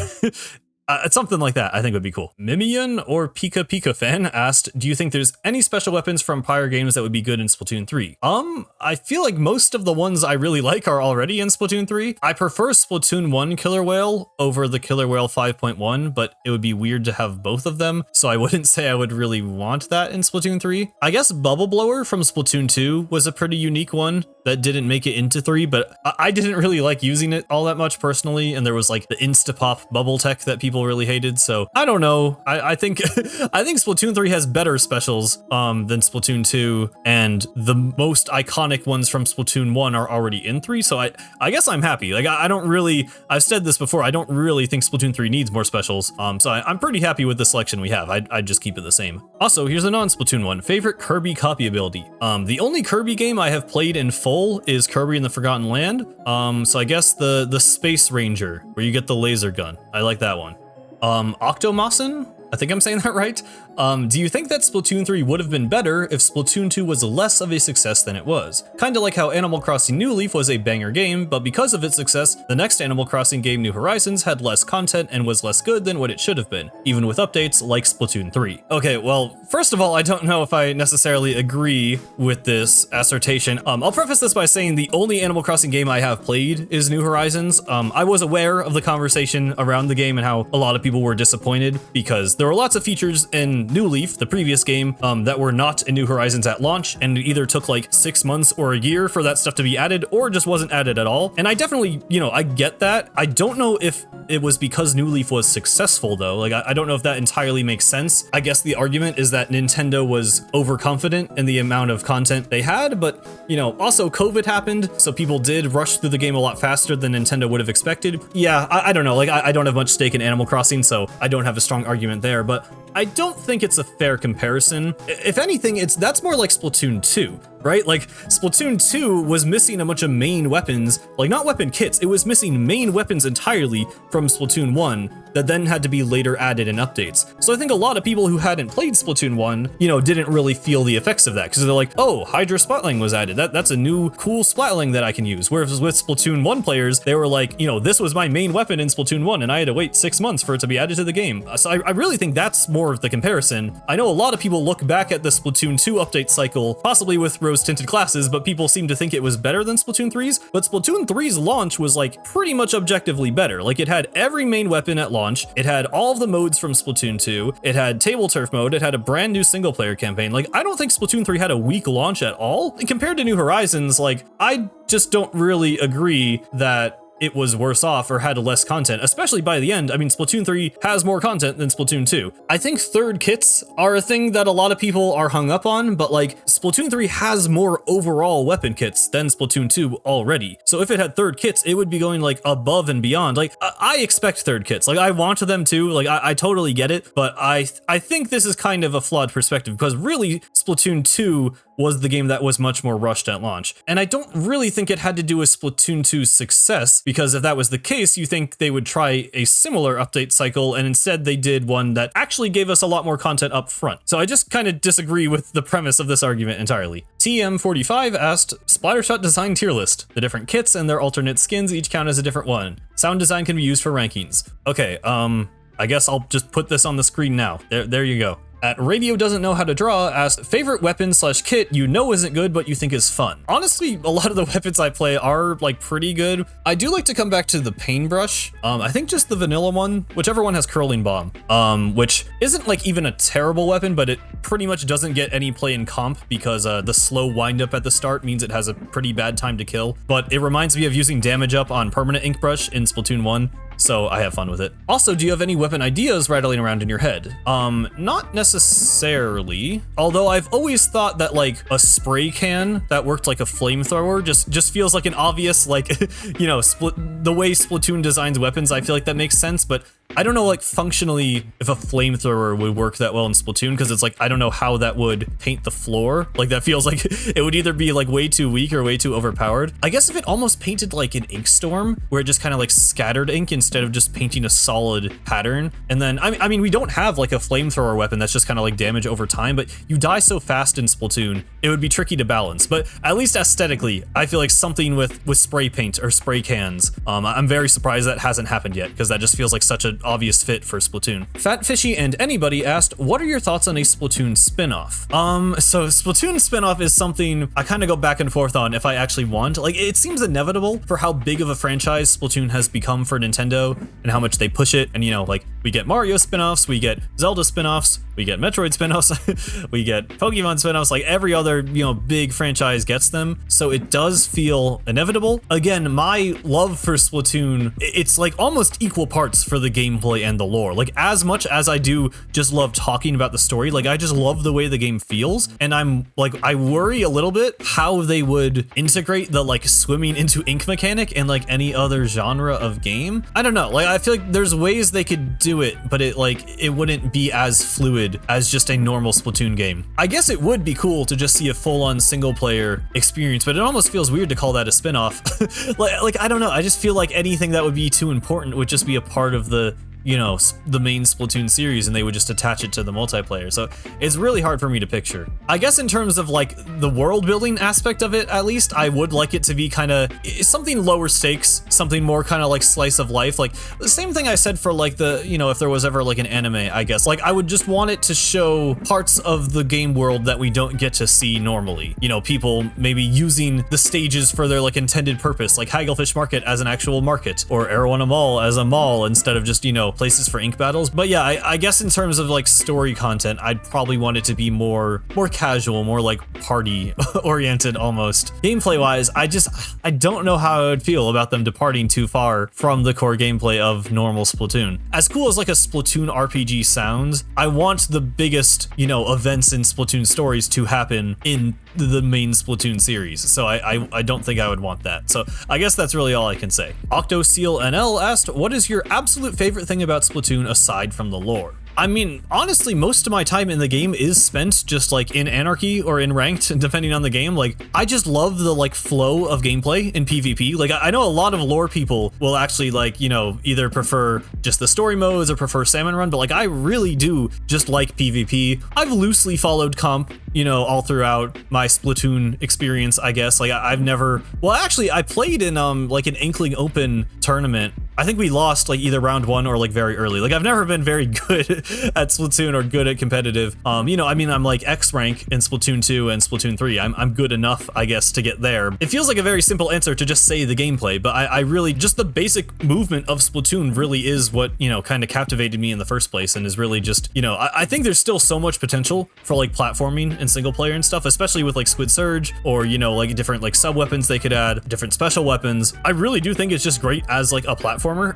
something like that I think would be cool. Mimian or Pika Pika fan asked, do you think there's any special weapons from prior games that would be good in Splatoon 3? I feel like most of the ones I really like are already in Splatoon 3. I prefer Splatoon 1 Killer Whale over the Killer Whale 5.1, but it would be weird to have both of them, so I wouldn't say I would really want that in Splatoon 3. I guess Bubble Blower from Splatoon 2 was a pretty unique one that didn't make it into 3, but I didn't really like using it all that much personally, and there was like the Instapop bubble tech that people really hated, so I don't know. I think I think Splatoon 3 has better specials than Splatoon 2, and the most iconic ones from Splatoon 1 are already in 3, so I guess I'm happy. Like, I don't really, I've said this before, I don't really think Splatoon 3 needs more specials, so I'm pretty happy with the selection we have. I'd just keep it the same. Also, here's a non-Splatoon one. Favorite Kirby copy ability. The only Kirby game I have played in full is Kirby in the Forgotten Land, so I guess the Space Ranger, where you get the laser gun. I like that one. Octomossen? I think I'm saying that right. Do you think that Splatoon 3 would have been better if Splatoon 2 was less of a success than it was? Kinda like how Animal Crossing New Leaf was a banger game, but because of its success, the next Animal Crossing game, New Horizons, had less content and was less good than what it should have been, even with updates like Splatoon 3. Okay, well, first of all, I don't know if I necessarily agree with this assertion. I'll preface this by saying the only Animal Crossing game I have played is New Horizons. I was aware of the conversation around the game and how a lot of people were disappointed because there were lots of features in New Leaf, the previous game, that were not in New Horizons at launch, and it either took like 6 months or a year for that stuff to be added, or just wasn't added at all. And I definitely, you know, I get that. I don't know if it was because New Leaf was successful though. Like, I don't know if that entirely makes sense. I guess the argument is that Nintendo was overconfident in the amount of content they had, but you know, also COVID happened, so people did rush through the game a lot faster than Nintendo would have expected. Yeah, I don't know, like I don't have much stake in Animal Crossing, so I don't have a strong argument there, but I don't think it's a fair comparison. If anything, that's more like Splatoon 2, right? Like, Splatoon 2 was missing a bunch of main weapons, like not weapon kits, it was missing main weapons entirely from Splatoon 1 that then had to be later added in updates. So I think a lot of people who hadn't played Splatoon 1, you know, didn't really feel the effects of that, because they're like, oh, Hydra Splatling was added, that's a new cool Splatling that I can use. Whereas with Splatoon 1 players, they were like, you know, this was my main weapon in Splatoon 1 and I had to wait 6 months for it to be added to the game. So I really think that's more for the comparison, I know a lot of people look back at the Splatoon 2 update cycle, possibly with rose-tinted glasses, but people seem to think it was better than Splatoon 3's. But Splatoon 3's launch was like pretty much objectively better. Like it had every main weapon at launch, it had all of the modes from Splatoon 2, it had table turf mode, it had a brand new single player campaign. Like I don't think Splatoon 3 had a weak launch at all. And compared to New Horizons, like I just don't really agree that it was worse off or had less content, especially by the end. I mean, Splatoon 3 has more content than Splatoon 2. I think third kits are a thing that a lot of people are hung up on, but like Splatoon 3 has more overall weapon kits than Splatoon 2 already. So if it had third kits, it would be going like above and beyond. Like I expect third kits, like I want them too, like I totally get it, but I think this is kind of a flawed perspective because really Splatoon 2 was the game that was much more rushed at launch. And I don't really think it had to do with Splatoon 2's success, because if that was the case, you think they would try a similar update cycle, and instead they did one that actually gave us a lot more content up front. So I just kind of disagree with the premise of this argument entirely. TM45 asked, Splattershot design tier list. The different kits and their alternate skins each count as a different one. Sound design can be used for rankings. Okay, I guess I'll just put this on the screen now. There you go. At Radio Doesn't Know How to Draw asked, favorite weapon / kit you know isn't good but you think is fun. Honestly, a lot of the weapons I play are like pretty good. I do like to come back to the paintbrush. I think just the vanilla one, whichever one has curling bomb, which isn't like even a terrible weapon, but it pretty much doesn't get any play in comp because the slow wind up at the start means it has a pretty bad time to kill. But it reminds me of using damage up on permanent ink brush in Splatoon 1. So I have fun with it. Also, do you have any weapon ideas rattling around in your head? Not necessarily. Although I've always thought that like a spray can that worked like a flamethrower just feels like an obvious, like, you know, the way Splatoon designs weapons, I feel like that makes sense, but I don't know, like, functionally if a flamethrower would work that well in Splatoon, because it's like, I don't know how that would paint the floor. Like, that feels like it would either be like way too weak or way too overpowered. I guess if it almost painted like an ink storm, where it just kind of like scattered ink instead of just painting a solid pattern. And then, I mean, we don't have like a flamethrower weapon that's just kind of like damage over time, but you die so fast in Splatoon, it would be tricky to balance. But at least aesthetically, I feel like something with spray paint or spray cans. I'm very surprised that hasn't happened yet, because that just feels like such an obvious fit for Splatoon. Fat Fishy and Anybody asked, what are your thoughts on a Splatoon spin-off? So Splatoon spin-off is something I kind of go back and forth on if I actually want. Like, it seems inevitable for how big of a franchise Splatoon has become for Nintendo and how much they push it. And, you know, like, we get Mario spin-offs, we get Zelda spin-offs, we get Metroid spin-offs, we get Pokemon spin-offs, like every other, you know, big franchise gets them. So it does feel inevitable. Again, my love for Splatoon, it's like almost equal parts for the gameplay and the lore. Like, as much as I do just love talking about the story, like I just love the way the game feels. And I'm like, I worry a little bit how they would integrate the like swimming into ink mechanic and like any other genre of game. I don't know, like I feel like there's ways they could do it, but it wouldn't be as fluid as just a normal Splatoon game. I guess it would be cool to just see a full-on single player experience, but it almost feels weird to call that a spin-off. like I don't know, I just feel like anything that would be too important would just be a part of the, you know, the main Splatoon series, and they would just attach it to the multiplayer. So it's really hard for me to picture. I guess in terms of like the world building aspect of it, at least I would like it to be kind of something lower stakes, something more kind of like slice of life. Like the same thing I said for like the, you know, if there was ever like an anime, I guess, like I would just want it to show parts of the game world that we don't get to see normally. You know, people maybe using the stages for their like intended purpose, like Hagglefish Market as an actual market, or Arowana Mall as a mall instead of just, you know, places for ink battles. But yeah, I guess in terms of like story content, I'd probably want it to be more casual, more like party oriented almost. Gameplay wise, I don't know how I would feel about them departing too far from the core gameplay of normal Splatoon. As cool as like a Splatoon RPG sounds, I want the biggest, you know, events in Splatoon stories to happen in the main Splatoon series. So I don't think I would want that. So I guess that's really all I can say. OctoSeal NL asked, what is your absolute favorite thing about Splatoon aside from the lore? I mean, honestly, most of my time in the game is spent just like in Anarchy or in Ranked, depending on the game. Like, I just love the like flow of gameplay in PvP. Like, I know a lot of lore people will actually like, you know, either prefer just the story modes or prefer Salmon Run, but like I really do just like PvP. I've loosely followed comp, you know, all throughout my Splatoon experience, I guess. Like I've never, well, actually I played in like an Inkling Open tournament I think we lost like either round 1 or like very early. Like I've never been very good at Splatoon or good at competitive. You know, I mean, I'm like X rank in Splatoon 2 and Splatoon 3. I'm good enough, I guess, to get there. It feels like a very simple answer to just say the gameplay, but I really, just the basic movement of Splatoon really is what, you know, kind of captivated me in the first place, and is really just, you know, I think there's still so much potential for like platforming and single player and stuff, especially with like Squid Surge, or, you know, like different like sub weapons they could add, different special weapons. I really do think it's just great as like a platformer.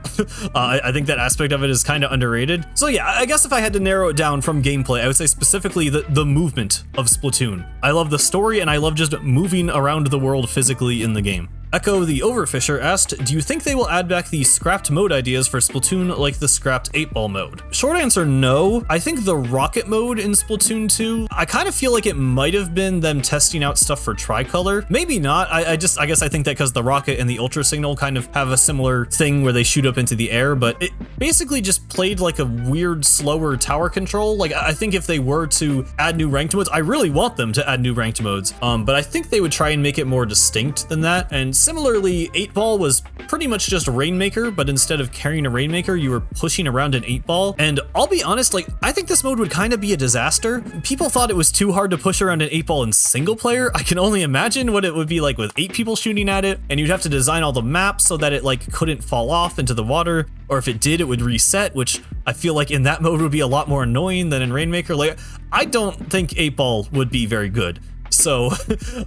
I think that aspect of it is kind of underrated. So yeah, I guess if I had to narrow it down from gameplay, I would say specifically the movement of Splatoon. I love the story, and I love just moving around the world physically in the game. Echo the Overfisher asked, do you think they will add back the scrapped mode ideas for Splatoon like the scrapped 8-ball mode? Short answer, no. I think the rocket mode in Splatoon 2, I kind of feel like it might have been them testing out stuff for Tricolor. Maybe not. I guess I think that because the rocket and the ultra signal kind of have a similar thing where they shoot up into the air, but it basically just played like a weird, slower tower control. Like I think if they were to add new ranked modes, I really want them to add new ranked modes, but I think they would try and make it more distinct than that. And similarly, 8-ball was pretty much just Rainmaker, but instead of carrying a Rainmaker, you were pushing around an 8-ball. And I'll be honest, like, I think this mode would kind of be a disaster. People thought it was too hard to push around an 8-ball in single player. I can only imagine what it would be like with 8 people shooting at it, and you'd have to design all the maps so that it like couldn't fall off into the water, or if it did, it would reset, which I feel like in that mode would be a lot more annoying than in Rainmaker. Like, I don't think 8-ball would be very good. So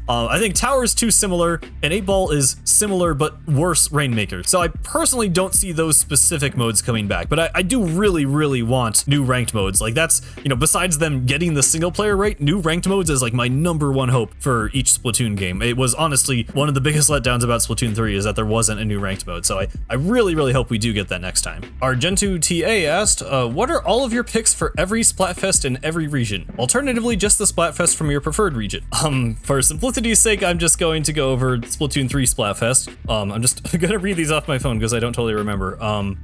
I think Tower is too similar, and 8-ball is similar but worse Rainmaker. So I personally don't see those specific modes coming back, but I do really want new ranked modes. Like that's, you know, besides them getting the single player right, new ranked modes is like my #1 hope for each Splatoon game. It was honestly one of the biggest letdowns about Splatoon 3 is that there wasn't a new ranked mode. So I really hope we do get that next time. Argentu TA asked, what are all of your picks for every Splatfest in every region? Alternatively, just the Splatfest from your preferred region. For simplicity's sake, I'm just going to go over Splatoon 3 Splatfest. I'm just gonna read these off my phone because I don't totally remember.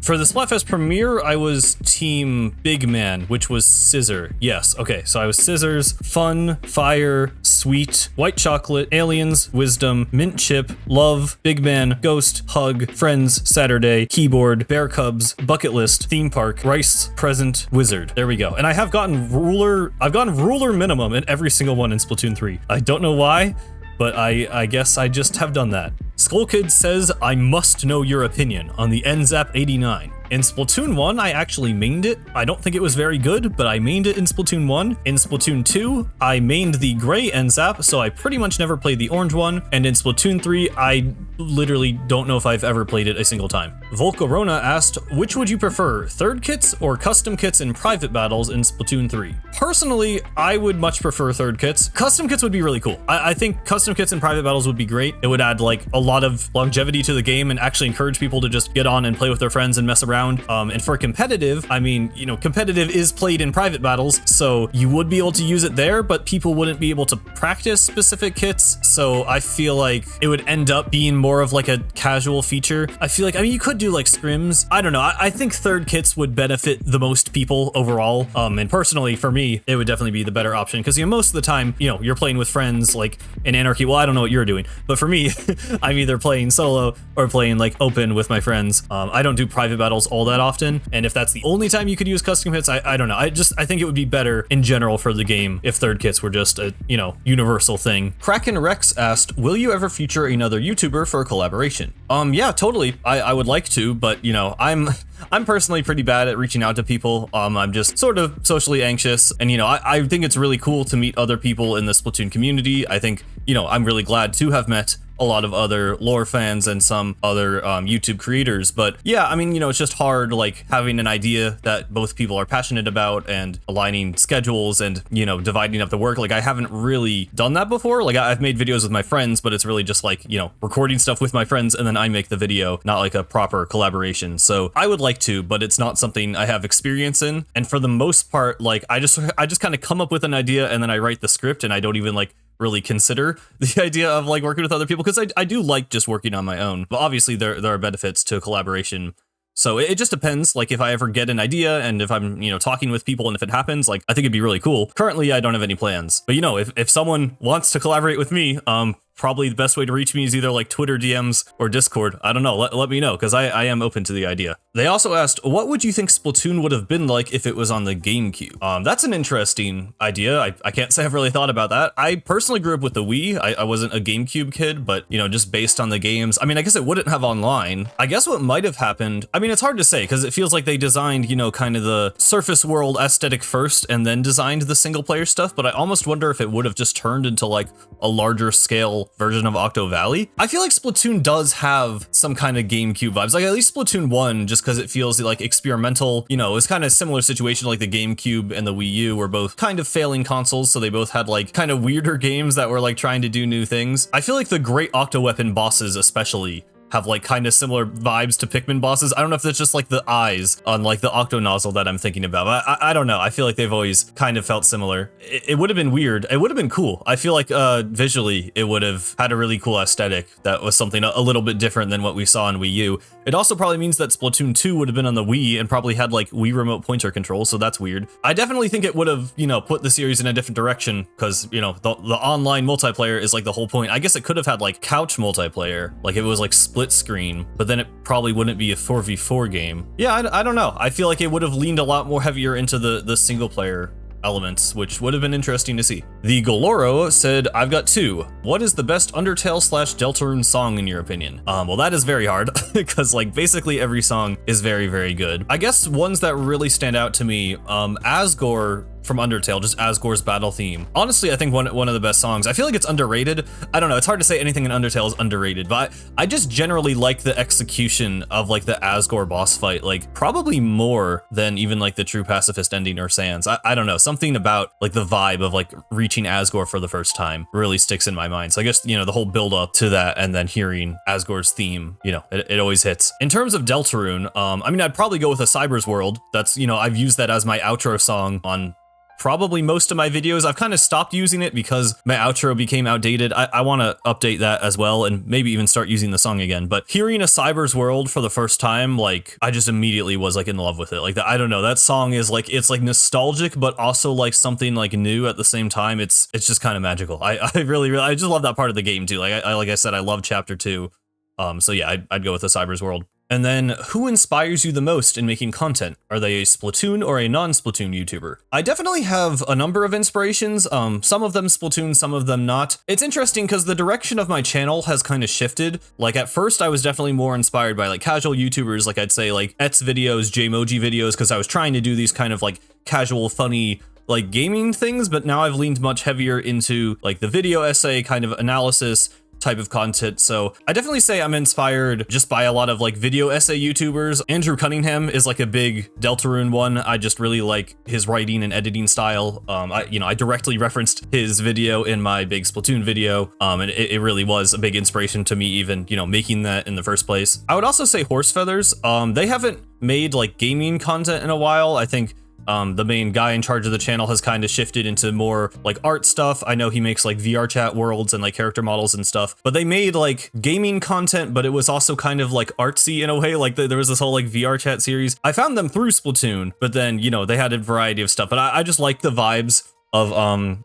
For the Splatfest premiere, I was team Big Man, which was Scissor. Yes, okay, so I was Scissors, Fun, Fire, Sweet, White Chocolate, Aliens, Wisdom, Mint Chip, Love, Big Man, Ghost, Hug, Friends, Saturday, Keyboard, Bear Cubs, Bucket List, Theme Park, Rice, Present, Wizard. There we go. And I have gotten ruler, I've gotten ruler minimum in every single one in Splatoon 3. I don't know why, but I guess I just have done that. Skullkid says, I must know your opinion on the N-ZAP 89. In Splatoon 1, I actually mained it. I don't think it was very good, but I mained it in Splatoon 1. In Splatoon 2, I mained the gray N-ZAP, so I pretty much never played the orange one. And in Splatoon 3, I literally don't know if I've ever played it a single time. Volcarona asked, which would you prefer, third kits or custom kits in private battles in Splatoon 3? Personally, I would much prefer third kits. Custom kits would be really cool. I think custom kits in private battles would be great. It would add like a lot of longevity to the game and actually encourage people to just get on and play with their friends and mess around. And for competitive, I mean, you know, competitive is played in private battles, so you would be able to use it there, but people wouldn't be able to practice specific kits. So I feel like it would end up being more of like a casual feature. I feel like, I mean, you could do like scrims. I don't know. I think third kits would benefit the most people overall. And personally, for me, it would definitely be the better option because, you know, most of the time, you know, you're playing with friends like in Anarchy. Well, I don't know what you're doing, but for me, I'm either playing solo or playing like open with my friends. I don't do private battles all that often, and if that's the only time you could use custom kits, I don't know. I think it would be better in general for the game if third kits were just a, you know, universal thing. Kraken Rex asked, will you ever feature another YouTuber for a collaboration? Yeah, totally. I would like to, but you know, I'm personally pretty bad at reaching out to people. I'm just sort of socially anxious, and you know, I think it's really cool to meet other people in the Splatoon community. I think, you know, I'm really glad to have met a lot of other lore fans and some other YouTube creators. But yeah, I mean, you know, it's just hard like having an idea that both people are passionate about and aligning schedules and, you know, dividing up the work. Like I haven't really done that before. Like I've made videos with my friends, but it's really just like, you know, recording stuff with my friends and then I make the video, not like a proper collaboration. So I would like to, but it's not something I have experience in. And for the most part, like I just kind of come up with an idea and then I write the script and I don't even like really consider the idea of like working with other people because I do like just working on my own. But obviously there are benefits to collaboration. So it just depends, like if I ever get an idea and if I'm, you know, talking with people and if it happens, like I think it'd be really cool. Currently, I don't have any plans. But you know, if someone wants to collaborate with me, probably the best way to reach me is either like Twitter DMs or Discord. I don't know, let me know, because I am open to the idea. They also asked, what would you think Splatoon would have been like if it was on the GameCube? That's an interesting idea. I can't say I've really thought about that. I personally grew up with the Wii. I wasn't a GameCube kid, but you know, just based on the games, I mean, I guess it wouldn't have online. I guess what might have happened, I mean, it's hard to say because it feels like they designed, you know, kind of the surface world aesthetic first and then designed the single player stuff, but I almost wonder if it would have just turned into like a larger scale version of Octo Valley. I feel like Splatoon does have some kind of GameCube vibes, like at least Splatoon 1, just because it feels like experimental, you know, it's kind of similar situation like the GameCube and the Wii U were both kind of failing consoles, so they both had like kind of weirder games that were like trying to do new things. I feel like the Great Octo Weapon bosses especially have like kind of similar vibes to Pikmin bosses. I don't know if that's just like the eyes on like the Octo nozzle that I'm thinking about. I don't know. I feel like they've always kind of felt similar. It would have been weird. It would have been cool. I feel like visually it would have had a really cool aesthetic that was something a little bit different than what we saw in Wii U. It also probably means that Splatoon 2 would have been on the Wii and probably had like Wii remote pointer control, so that's weird. I definitely think it would have, you know, put the series in a different direction because, you know, the online multiplayer is like the whole point. I guess it could have had like couch multiplayer, like if it was like split screen, but then it probably wouldn't be a 4v4 game. Yeah, I don't know. I feel like it would have leaned a lot more heavier into the single player elements, which would have been interesting to see. The Goloro said, I've got two. What is the best Undertale / Deltarune song in your opinion? Well, that is very hard because like basically every song is very, very good. I guess ones that really stand out to me, Asgore from Undertale, just Asgore's battle theme. Honestly, I think one of the best songs. I feel like it's underrated. I don't know, it's hard to say anything in Undertale is underrated, but I just generally like the execution of like the Asgore boss fight, like probably more than even like the true pacifist ending or Sans. I don't know, something about like the vibe of like reaching Asgore for the first time really sticks in my mind. So I guess, you know, the whole build up to that and then hearing Asgore's theme, you know, it always hits. In terms of Deltarune, I mean, I'd probably go with A Cyber's World. That's, you know, I've used that as my outro song on probably most of my videos. I've kind of stopped using it because my outro became outdated. I want to update that as well and maybe even start using the song again. But hearing A Cyber's World for the first time, like I just immediately was like in love with it. Like I don't know, that song is like, it's like nostalgic, but also like something like new at the same time. It's just kind of magical. I really, I just love that part of the game too. Like I said, I love chapter 2. So yeah, I'd go with A Cyber's World. And then, who inspires you the most in making content? Are they a Splatoon or a non-Splatoon YouTuber? I definitely have a number of inspirations, some of them Splatoon, some of them not. It's interesting because the direction of my channel has kind of shifted. Like at first I was definitely more inspired by like casual YouTubers, like I'd say like Ets videos, Jmoji videos, because I was trying to do these kind of like casual, funny, like gaming things, but now I've leaned much heavier into like the video essay kind of analysis type of content. So I definitely say I'm inspired just by a lot of like video essay YouTubers. Andrew Cunningham is like a big Deltarune one. I just really like his writing and editing style. I directly referenced his video in my big Splatoon video, and it really was a big inspiration to me, even, you know, making that in the first place. I would also say Horse Feathers. They haven't made like gaming content in a while. I think the main guy in charge of the channel has kind of shifted into more like art stuff. I know he makes like VR chat worlds and like character models and stuff, but they made like gaming content, but it was also kind of like artsy in a way. Like there was this whole like VR chat series. I found them through Splatoon, but then, you know, they had a variety of stuff, but I just like the vibes of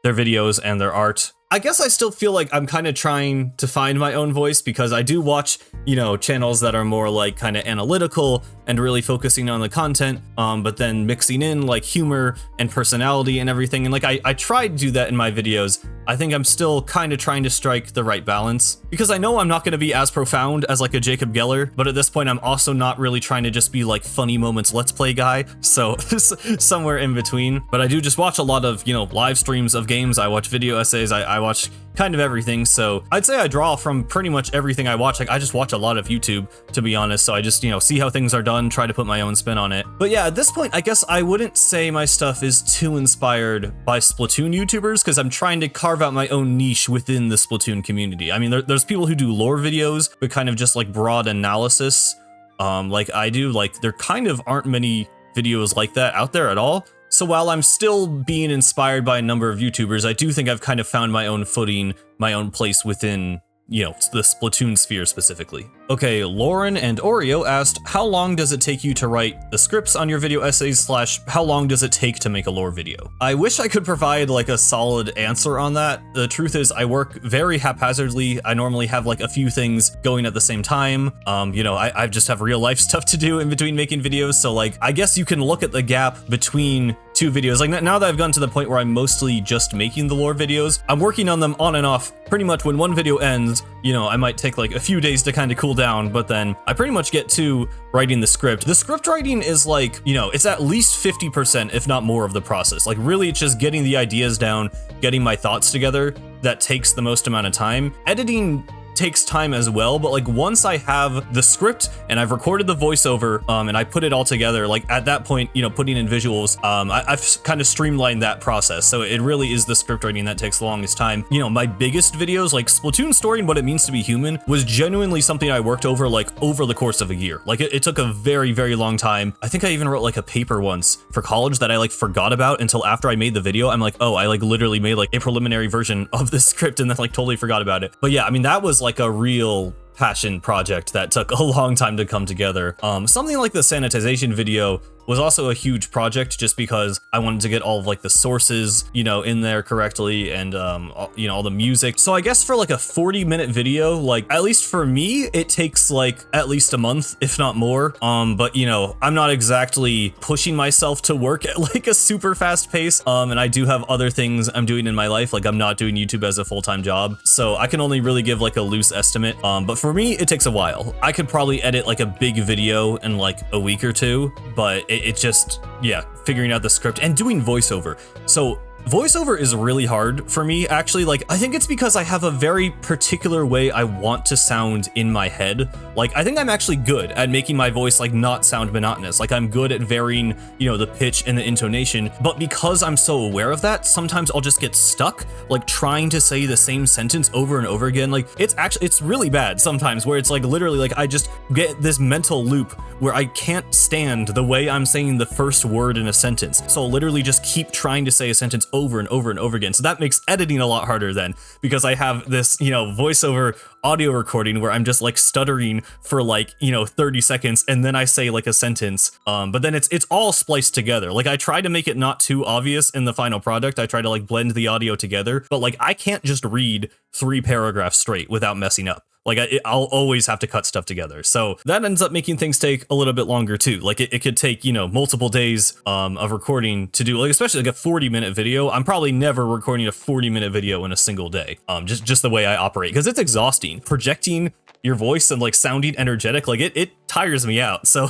their videos and their art. I guess I still feel like I'm kind of trying to find my own voice because I do watch, you know, channels that are more like kind of analytical and really focusing on the content, but then mixing in like humor and personality and everything. And like I try to do that in my videos. I think I'm still kind of trying to strike the right balance because I know I'm not going to be as profound as like a Jacob Geller, but at this point I'm also not really trying to just be like funny moments let's play guy. So somewhere in between. But I do just watch a lot of, you know, live streams of games. I watch video essays. I watch kind of everything. So I'd say I draw from pretty much everything I watch. Like I just watch a lot of YouTube, to be honest. So I just, you know, see how things are done, try to put my own spin on it. But yeah, at this point, I guess I wouldn't say my stuff is too inspired by Splatoon YouTubers because I'm trying to carve out my own niche within the Splatoon community. I mean, there's people who do lore videos, but kind of just like broad analysis, like I do. Like there kind of aren't many videos like that out there at all. So while I'm still being inspired by a number of YouTubers, I do think I've kind of found my own footing, my own place within you know, the Splatoon sphere specifically. Okay, Lauren and Oreo asked, how long does it take you to write the scripts on your video essays / how long does it take to make a lore video? I wish I could provide like a solid answer on that. The truth is I work very haphazardly. I normally have like a few things going at the same time. You know, I just have real life stuff to do in between making videos. So like, I guess you can look at the gap between two videos. Like now that I've gotten to the point where I'm mostly just making the lore videos, I'm working on them on and off. Pretty much when one video ends, you know, I might take like a few days to kind of cool down, but then I pretty much get to writing the script. The script writing is like, you know, it's at least 50%, if not more of the process. Like really it's just getting the ideas down, getting my thoughts together that takes the most amount of time. Editing takes time as well, but like once I have the script and I've recorded the voiceover and I put it all together, like at that point, you know, putting in visuals, I've kind of streamlined that process. So it really is the script writing that takes the longest time. You know, my biggest videos like Splatoon story and what it means to be human was genuinely something I worked over like over the course of a year. Like it took a very, very long time. I think I even wrote like a paper once for college that I like forgot about until after I made the video. I'm like, oh, I like literally made like a preliminary version of this script and then like totally forgot about it. But yeah, I mean, that was like a real passion project that took a long time to come together. Something like the sanitization video was also a huge project just because I wanted to get all of like the sources, you know, in there correctly and, you know, all the music. So I guess for like a 40-minute video, like at least for me, it takes like at least a month, if not more. But you know, I'm not exactly pushing myself to work at like a super fast pace. And I do have other things I'm doing in my life. Like I'm not doing YouTube as a full-time job. So I can only really give like a loose estimate. But for me, it takes a while. I could probably edit like a big video in like a week or two, but it just, yeah, figuring out the script and doing voiceover. So voiceover is really hard for me, actually. Like, I think it's because I have a very particular way I want to sound in my head. Like, I think I'm actually good at making my voice, like, not sound monotonous. Like, I'm good at varying, you know, the pitch and the intonation. But because I'm so aware of that, sometimes I'll just get stuck, like, trying to say the same sentence over and over again. Like, it's really bad sometimes, where it's, like, literally, like, I just get this mental loop where I can't stand the way I'm saying the first word in a sentence. So I'll literally just keep trying to say a sentence over and over and over again. So that makes editing a lot harder then, because I have this, you know, voiceover audio recording where I'm just like stuttering for like, you know, 30 seconds and then I say like a sentence. But then it's all spliced together. Like I try to make it not too obvious in the final product. I try to like blend the audio together, but like I can't just read 3 paragraphs straight without messing up. Like I'll always have to cut stuff together. So that ends up making things take a little bit longer too. Like it could take, you know, multiple days of recording to do, like, especially like a 40-minute video. I'm probably never recording a 40-minute video in a single day. Just the way I operate, because it's exhausting. Projecting your voice and like sounding energetic, like it tires me out. So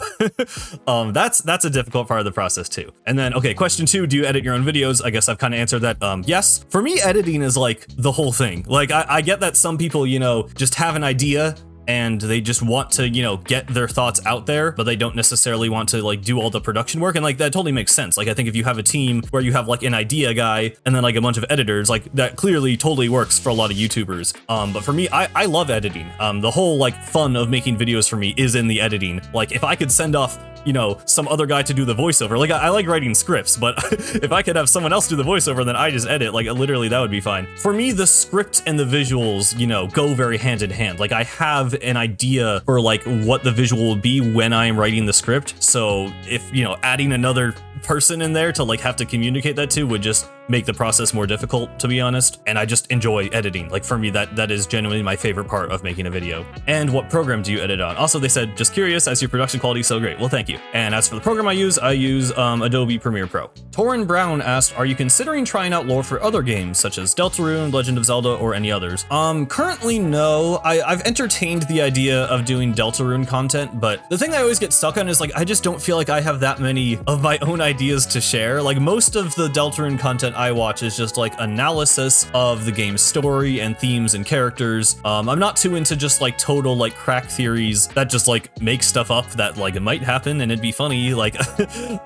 that's a difficult part of the process too. And then, okay, question 2, do you edit your own videos? I guess I've kind of answered that. Yes, for me, editing is like the whole thing. Like I get that some people, you know, just have an idea and they just want to, you know, get their thoughts out there, but they don't necessarily want to like do all the production work. And like that totally makes sense. Like I think if you have a team where you have like an idea guy and then like a bunch of editors, like that clearly totally works for a lot of YouTubers. But for me, I love editing. The whole like fun of making videos for me is in the editing. Like if I could send off, you know, some other guy to do the voiceover, like I like writing scripts, but if I could have someone else do the voiceover, then I just edit, like literally that would be fine. For me, the script and the visuals, you know, go very hand in hand. Like I have an idea for like what the visual will be when I'm writing the script. So if, you know, adding another person in there to like have to communicate that to would just make the process more difficult, to be honest. And I just enjoy editing. Like for me, that is genuinely my favorite part of making a video. And what program do you edit on? Also, they said, just curious, as your production quality is so great. Well, thank you. And as for the program I use Adobe Premiere Pro. Torin Brown asked, are you considering trying out lore for other games such as Deltarune, Legend of Zelda, or any others? Currently, no. I've entertained the idea of doing Deltarune content, but the thing I always get stuck on is like, I just don't feel like I have that many of my own ideas to share. Like most of the Deltarune content I watch is just like analysis of the game's story and themes and characters. I'm not too into just like total like crack theories that just like make stuff up that like it might happen and it'd be funny. Like,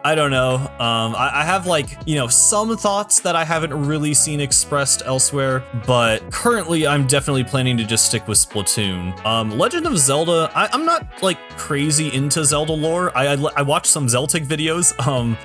I don't know. I have like, you know, some thoughts that I haven't really seen expressed elsewhere, but currently I'm definitely planning to just stick with Splatoon. Legend of Zelda, I'm not like crazy into Zelda lore. I watch some Zeltic videos.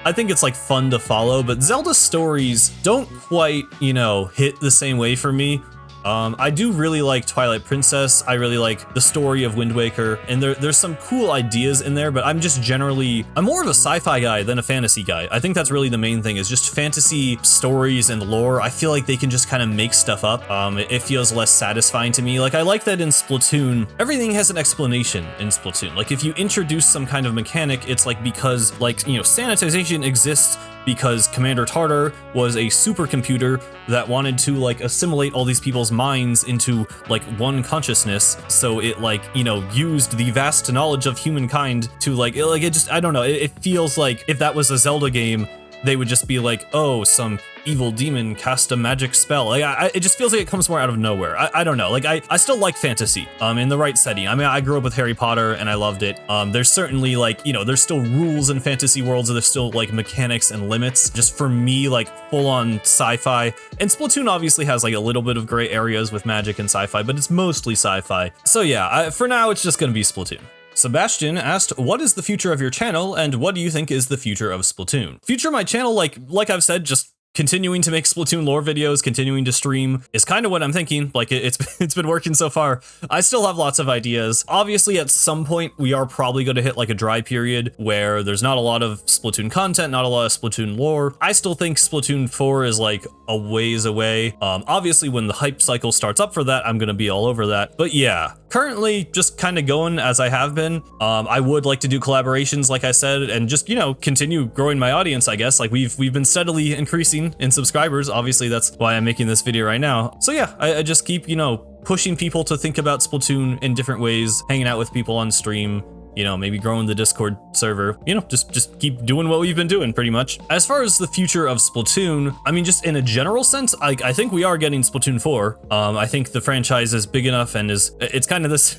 I think it's like fun to follow, but Zelda stories don't quite, you know, hit the same way for me. I do really like Twilight Princess. I really like the story of Wind Waker, and there's some cool ideas in there, but I'm more of a sci-fi guy than a fantasy guy. I think that's really the main thing, is just fantasy stories and lore. I feel like they can just kind of make stuff up. It feels less satisfying to me. Like, I like that in Splatoon, everything has an explanation in Splatoon. Like, if you introduce some kind of mechanic, it's like because, like, you know, sanitization exists because Commander Tartar was a supercomputer that wanted to like assimilate all these people's minds into like one consciousness. So it like, you know, used the vast knowledge of humankind to like it just, I don't know. It feels like if that was a Zelda game, they would just be like, oh, some evil demon cast a magic spell. Like, it just feels like it comes more out of nowhere. I don't know. Like, I still like fantasy, in the right setting. I mean, I grew up with Harry Potter and I loved it. There's certainly like, you know, there's still rules in fantasy worlds. There's still like mechanics and limits. Just for me, like full on sci-fi. And Splatoon obviously has like a little bit of gray areas with magic and sci-fi, but it's mostly sci-fi. So yeah, for now, it's just gonna be Splatoon. Sebastian asked, what is the future of your channel and what do you think is the future of Splatoon? Future of my channel, like I've said, just continuing to make Splatoon lore videos, continuing to stream is kind of what I'm thinking. Like it's been working so far. I still have lots of ideas. Obviously, at some point, we are probably going to hit like a dry period where there's not a lot of Splatoon content, not a lot of Splatoon lore. I still think Splatoon 4 is like a ways away. Obviously, when the hype cycle starts up for that, I'm going to be all over that. But yeah, currently just kind of going as I have been. I would like to do collaborations, like I said, and just, you know, continue growing my audience, I guess. Like we've been steadily increasing in subscribers. Obviously, that's why I'm making this video right now. So yeah, I just keep, you know, pushing people to think about Splatoon in different ways, hanging out with people on stream, you know, maybe growing the Discord server, you know, just keep doing what we've been doing pretty much. As far as the future of Splatoon, I mean, just in a general sense, I think we are getting Splatoon 4. I think the franchise is big enough and it's kind of this,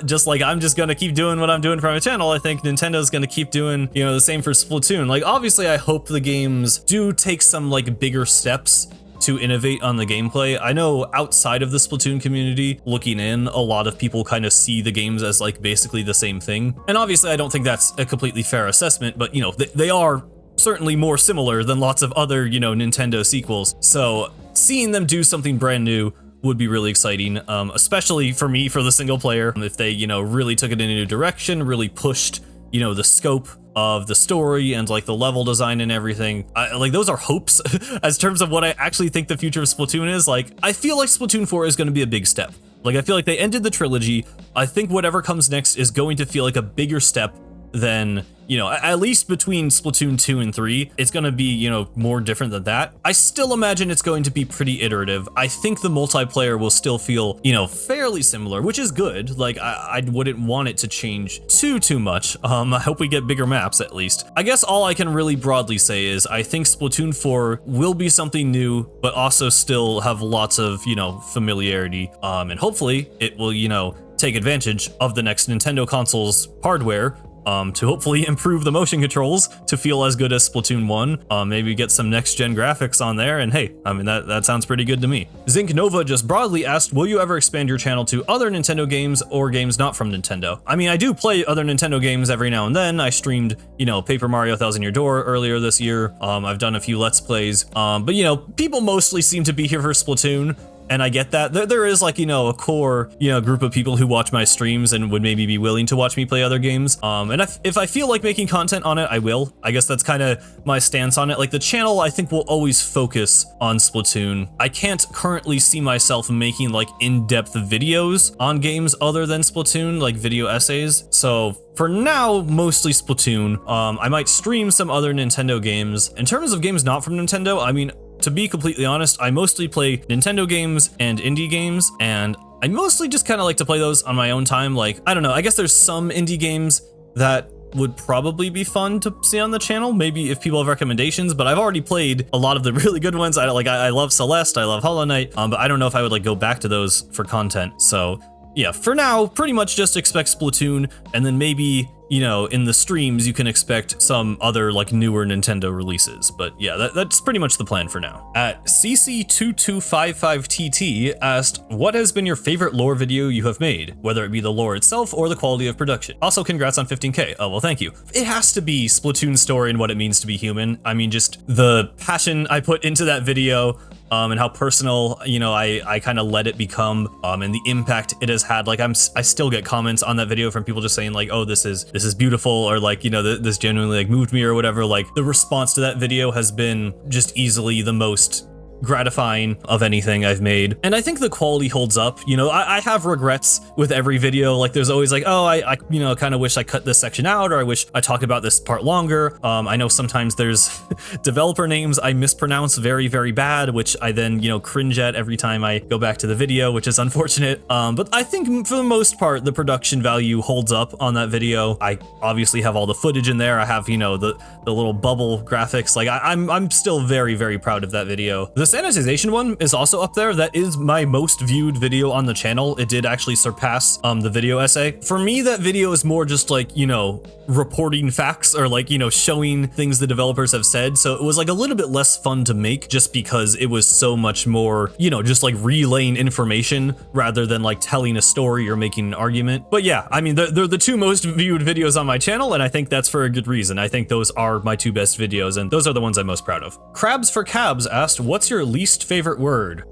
just like I'm just gonna keep doing what I'm doing for my channel. I think Nintendo's gonna keep doing, you know, the same for Splatoon. Like, obviously, I hope the games do take some like bigger steps to innovate on the gameplay. I know outside of the Splatoon community, looking in, a lot of people kind of see the games as like basically the same thing. And obviously I don't think that's a completely fair assessment, but you know, they are certainly more similar than lots of other, you know, Nintendo sequels. So seeing them do something brand new would be really exciting, especially for me, for the single player. If they, you know, really took it in a new direction, really pushed, you know, the scope of the story and like the level design and everything. Like those are hopes as terms of what I actually think the future of Splatoon is. Like, I feel like Splatoon 4 is going to be a big step. Like, I feel like they ended the trilogy. I think whatever comes next is going to feel like a bigger step than, you know, at least between Splatoon 2 and 3, it's going to be, you know, more different than that. I still imagine it's going to be pretty iterative. I think the multiplayer will still feel, you know, fairly similar, which is good. Like, I wouldn't want it to change too much. I hope we get bigger maps at least. I guess all I can really broadly say is I think Splatoon 4 will be something new, but also still have lots of, you know, familiarity. And hopefully it will, you know, take advantage of the next Nintendo console's hardware, to hopefully improve the motion controls to feel as good as Splatoon 1. Maybe get some next-gen graphics on there, and hey, I mean, that sounds pretty good to me. Zinc Nova just broadly asked, will you ever expand your channel to other Nintendo games or games not from Nintendo? I mean, I do play other Nintendo games every now and then. I streamed, you know, Paper Mario Thousand Year Door earlier this year. I've done a few Let's Plays, but you know, people mostly seem to be here for Splatoon. And I get that. There is like, you know, a core, you know, group of people who watch my streams and would maybe be willing to watch me play other games. And if I feel like making content on it, I will. I guess that's kind of my stance on it. Like, the channel, I think, will always focus on Splatoon. I can't currently see myself making like in-depth videos on games other than Splatoon, like video essays. So for now, mostly Splatoon. I might stream some other Nintendo games. In terms of games not from Nintendo, I mean, to be completely honest, I mostly play Nintendo games and indie games, and I mostly just kind of like to play those on my own time. Like, I don't know, I guess there's some indie games that would probably be fun to see on the channel, maybe if people have recommendations, but I've already played a lot of the really good ones. I love Celeste, I love Hollow Knight, but I don't know if I would like go back to those for content. So yeah, for now, pretty much just expect Splatoon, and then maybe, you know, in the streams, you can expect some other like newer Nintendo releases. But yeah, that's pretty much the plan for now. At CC2255TT asked, what has been your favorite lore video you have made, whether it be the lore itself or the quality of production? Also, congrats on 15K. Oh, well, thank you. It has to be Splatoon's story and what it means to be human. I mean, just the passion I put into that video and how personal, you know, I kind of let it become, and the impact it has had. Like I still get comments on that video from people just saying like, oh, this is beautiful, or like, you know, this genuinely like moved me or whatever. Like the response to that video has been just easily the most gratifying of anything I've made, and I think the quality holds up. You know, I have regrets with every video. Like there's always like, oh, I you know, kind of wish I cut this section out, or I wish I talked about this part longer. I know sometimes there's developer names I mispronounce very, very bad, which I then, you know, cringe at every time I go back to the video, which is unfortunate. But I think for the most part, the production value holds up on that video. I obviously have all the footage in there. I have, you know, the little bubble graphics. Like I'm still very, very proud of that video. The sanitization one is also up there. That is my most viewed video on the channel. It did actually surpass the video essay. For me, that video is more just like, you know, reporting facts, or like, you know, showing things the developers have said. So it was like a little bit less fun to make, just because it was so much more, you know, just like relaying information rather than like telling a story or making an argument. But yeah, I mean, they're the two most viewed videos on my channel, and I think that's for a good reason. I think those are my two best videos, and those are the ones I'm most proud of. Crabs for Cabs asked, what's your least favorite word?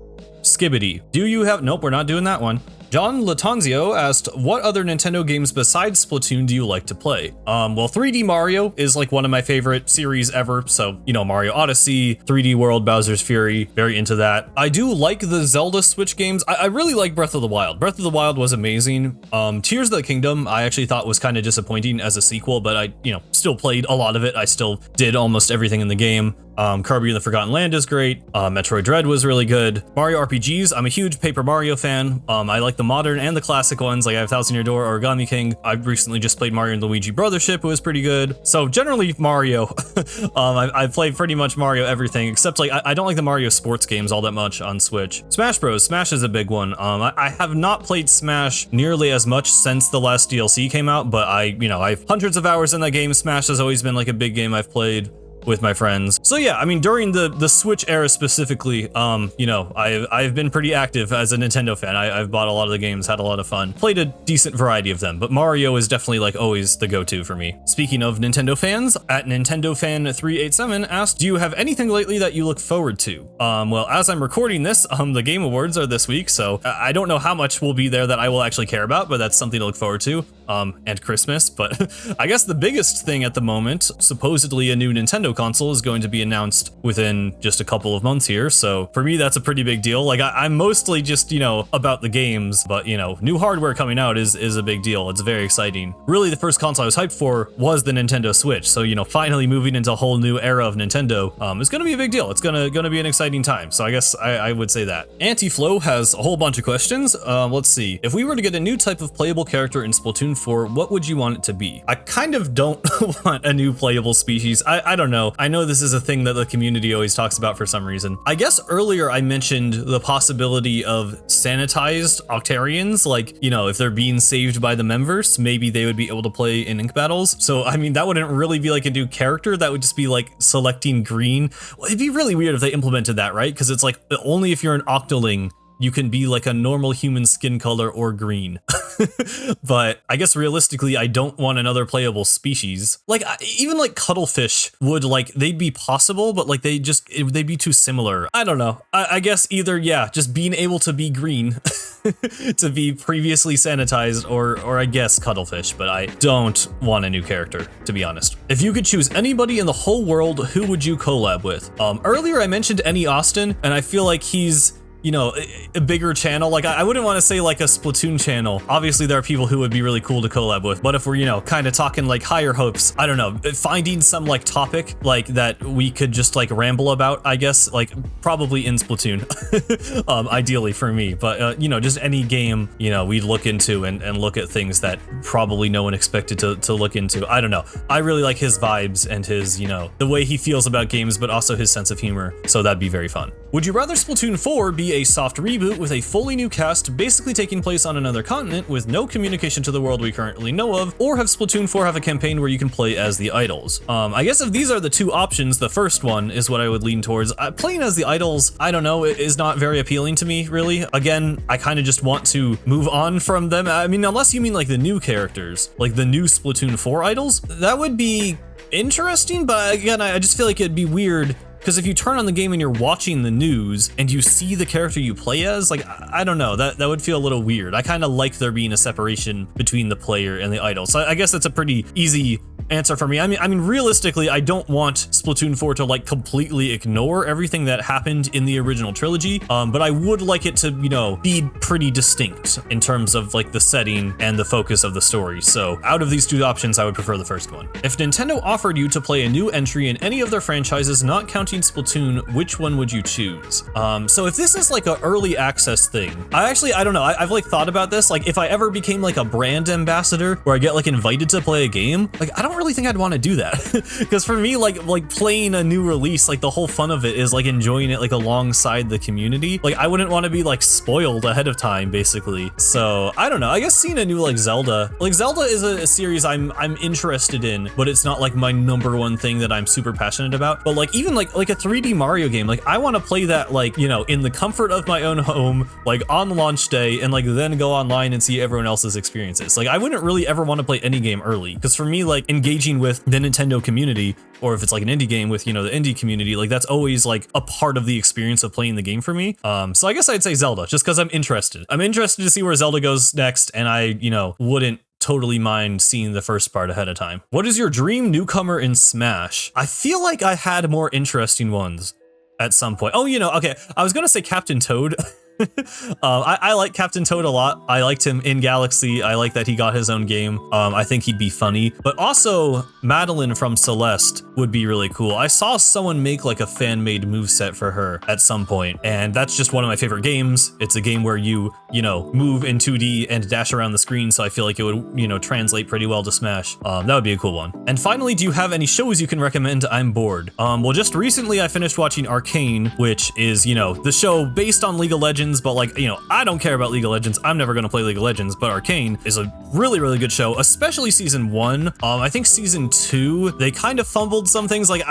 Skibbity. Do you have... Nope, we're not doing that one. John Latanzio asked, what other Nintendo games besides Splatoon do you like to play? Well, 3D Mario is like one of my favorite series ever. So, you know, Mario Odyssey, 3D World, Bowser's Fury, very into that. I do like the Zelda Switch games. I really like Breath of the Wild. Breath of the Wild was amazing. Tears of the Kingdom, I actually thought was kind of disappointing as a sequel, but I, you know, still played a lot of it. I still did almost everything in the game. Kirby and the Forgotten Land is great. Metroid Dread was really good. Mario RPGs, I'm a huge Paper Mario fan. I like the modern and the classic ones, like I have Thousand Year Door, Origami King. I recently just played Mario and Luigi Brothership, it was pretty good. So generally Mario. I've played pretty much Mario everything, except like I don't like the Mario sports games all that much on Switch. Smash Bros. Smash is a big one. I have not played Smash nearly as much since the last DLC came out, but I've hundreds of hours in that game. Smash has always been like a big game I've played with my friends. So yeah, I mean, during the Switch era specifically, you know, I've been pretty active as a Nintendo fan. I've bought a lot of the games, had a lot of fun, played a decent variety of them, but Mario is definitely like always the go-to for me. Speaking of Nintendo fans, at Nintendo Fan 387 asked, do you have anything lately that you look forward to? Well, as I'm recording this, the Game Awards are this week, so I don't know how much will be there that I will actually care about, but that's something to look forward to. And Christmas, but I guess the biggest thing at the moment, supposedly a new Nintendo console is going to be announced within just a couple of months here, so for me that's a pretty big deal. Like I'm mostly just, you know, about the games, but you know, new hardware coming out is a big deal. It's very exciting. Really, the first console I was hyped for was the Nintendo Switch, so you know, finally moving into a whole new era of Nintendo is gonna be a big deal. It's gonna be an exciting time, so I guess I would say that. Anti-Flow has a whole bunch of questions. Let's see. If we were to get a new type of playable character in Splatoon 4, what would you want it to be? I kind of don't want a new playable species. I don't know. I know this is a thing that the community always talks about for some reason. I guess earlier I mentioned the possibility of sanitized Octarians, like, you know, if they're being saved by the Memverse, maybe they would be able to play in ink battles. So, I mean, that wouldn't really be like a new character. That would just be like selecting green. Well, it'd be really weird if they implemented that, right? Because it's like only if you're an Octoling you can be like a normal human skin color or green. But I guess realistically, I don't want another playable species. Like even like cuttlefish would like, they'd be possible, but like they'd be too similar. I don't know. I guess either, yeah, just being able to be green to be previously sanitized, or I guess cuttlefish, but I don't want a new character, to be honest. If you could choose anybody in the whole world, who would you collab with? Earlier I mentioned Any Austin, and I feel like he's, you know, a bigger channel. Like I wouldn't want to say like a Splatoon channel. Obviously there are people who would be really cool to collab with, but if we're, you know, kind of talking like higher hopes, I don't know, finding some like topic like that we could just like ramble about, I guess, like probably in Splatoon, ideally for me, but you know, just any game, you know, we'd look into and look at things that probably no one expected to look into. I don't know. I really like his vibes and his, you know, the way he feels about games, but also his sense of humor. So that'd be very fun. Would you rather Splatoon 4 be a soft reboot with a fully new cast basically taking place on another continent with no communication to the world we currently know of, or have Splatoon 4 have a campaign where you can play as the idols? I guess if these are the two options, the first one is what I would lean towards. Playing as the idols, I don't know, it is not very appealing to me, really. Again, I kind of just want to move on from them. I mean, unless you mean like the new characters, like the new Splatoon 4 idols, that would be interesting, but again, I just feel like it'd be weird Because if you turn on the game and you're watching the news and you see the character you play as, like, I don't know, that would feel a little weird. I kind of like there being a separation between the player and the idol. So I guess that's a pretty easy answer for me. I mean, realistically, I don't want Splatoon 4 to like completely ignore everything that happened in the original trilogy, but I would like it to, you know, be pretty distinct in terms of like the setting and the focus of the story. So out of these two options, I would prefer the first one. If Nintendo offered you to play a new entry in any of their franchises, not counting Splatoon, which one would you choose? So if this is like an early access thing, I don't know. I've like thought about this. Like if I ever became like a brand ambassador where I get like invited to play a game, like I don't really think I'd want to do that. Because for me, like playing a new release, like the whole fun of it is like enjoying it like alongside the community. Like I wouldn't want to be like spoiled ahead of time, basically. So I don't know. I guess seeing a new like Zelda is a series I'm interested in, but it's not like my number one thing that I'm super passionate about. But like even like a 3D Mario game, like I want to play that like, you know, in the comfort of my own home, like on launch day, and like then go online and see everyone else's experiences. Like I wouldn't really ever want to play any game early, because for me, like engaging with the Nintendo community, or if it's like an indie game with, you know, the indie community, like that's always like a part of the experience of playing the game for me. So I guess I'd say Zelda, just because I'm interested. I'm interested to see where Zelda goes next, and I, you know, wouldn't totally mind seeing the first part ahead of time. What is your dream newcomer in Smash? I feel like I had more interesting ones at some point. Oh, you know, okay, I was gonna say Captain Toad. I like Captain Toad a lot. I liked him in Galaxy. I like that he got his own game. I think he'd be funny. But also Madeline from Celeste would be really cool. I saw someone make like a fan-made moveset for her at some point, and that's just one of my favorite games. It's a game where you know, move in 2D and dash around the screen, so I feel like it would, you know, translate pretty well to Smash. That would be a cool one. And finally, do you have any shows you can recommend? I'm bored. Well, just recently I finished watching Arcane, which is, you know, the show based on League of Legends, but like, you know, I don't care about League of Legends. I'm never gonna play League of Legends, but Arcane is a really, really good show, especially season 1. I think season 2, they kind of fumbled some things. Like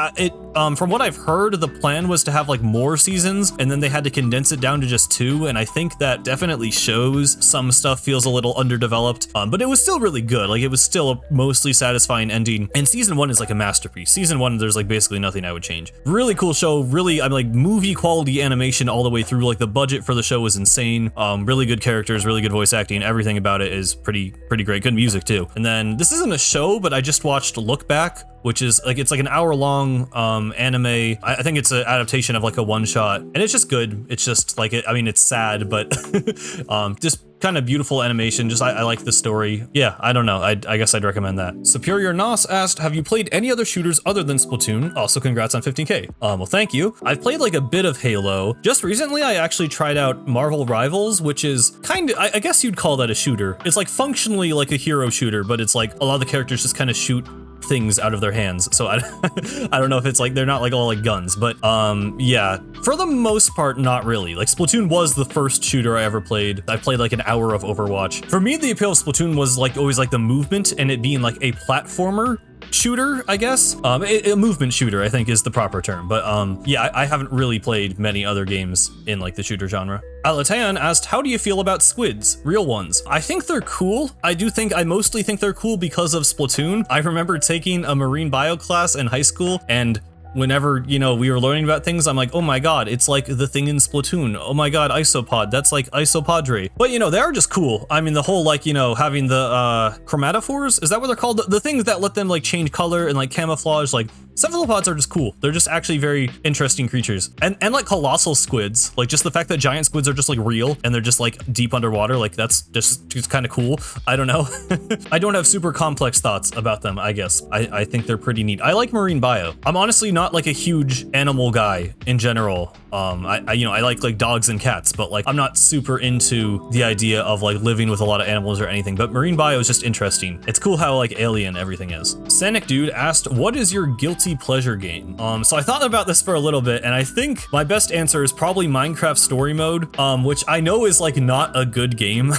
from what I've heard, the plan was to have like more seasons, and then they had to condense it down to just 2. And I think that definitely shows some stuff feels a little underdeveloped, but it was still really good. Like it was still a mostly satisfying ending. And season 1 is like a masterpiece. Season 1, there's like basically nothing I would change. Really cool show. Really, I'm like movie quality animation all the way through. Like the budget for the show was insane. Really good characters, really good voice acting. Everything about it is pretty great. Good music too. And then this isn't a show, but I just watched Look Back, which is like, it's like an hour-long anime. I think it's an adaptation of like a one-shot, and it's just good. It's just like, I mean, it's sad, but just kind of beautiful animation. Just I like the story. Yeah, I don't know. I guess I'd recommend that. Superior Nos asked, have you played any other shooters other than Splatoon? Also, congrats on 15K. Well, thank you. I've played like a bit of Halo. Just recently, I actually tried out Marvel Rivals, which is kind of, I guess you'd call that a shooter. It's like functionally like a hero shooter, but it's like a lot of the characters just kind of shoot things out of their hands. So I don't know if it's like, they're not like all like guns, but yeah, for the most part, not really. Like Splatoon was the first shooter I ever played. I played like an hour of Overwatch. For me, the appeal of Splatoon was like always like the movement and it being like a platformer shooter, I guess. A movement shooter, I think, is the proper term. But yeah, I haven't really played many other games in like the shooter genre. Alatayan asked, how do you feel about squids? Real ones. I think they're cool. I mostly think they're cool because of Splatoon. I remember taking a marine bio class in high school, and whenever, you know, we were learning about things, I'm like, oh my god, it's like the thing in Splatoon. Oh my god, Isopod, that's like Isopadre. But you know, they are just cool. I mean, the whole like, you know, having the chromatophores, is that what they're called? The things that let them like change color and like camouflage, like cephalopods are just cool. They're just actually very interesting creatures. And like colossal squids, like just the fact that giant squids are just like real and they're just like deep underwater, like that's just kind of cool. I don't know. I don't have super complex thoughts about them, I guess. I think they're pretty neat. I like marine bio. I'm honestly not like a huge animal guy in general. I like dogs and cats, but like I'm not super into the idea of like living with a lot of animals or anything, but marine bio is just interesting. It's cool how like alien everything is. Sanic Dude asked, what is your guilty pleasure game? So I thought about this for a little bit, and I think my best answer is probably Minecraft Story Mode, which I know is like not a good game.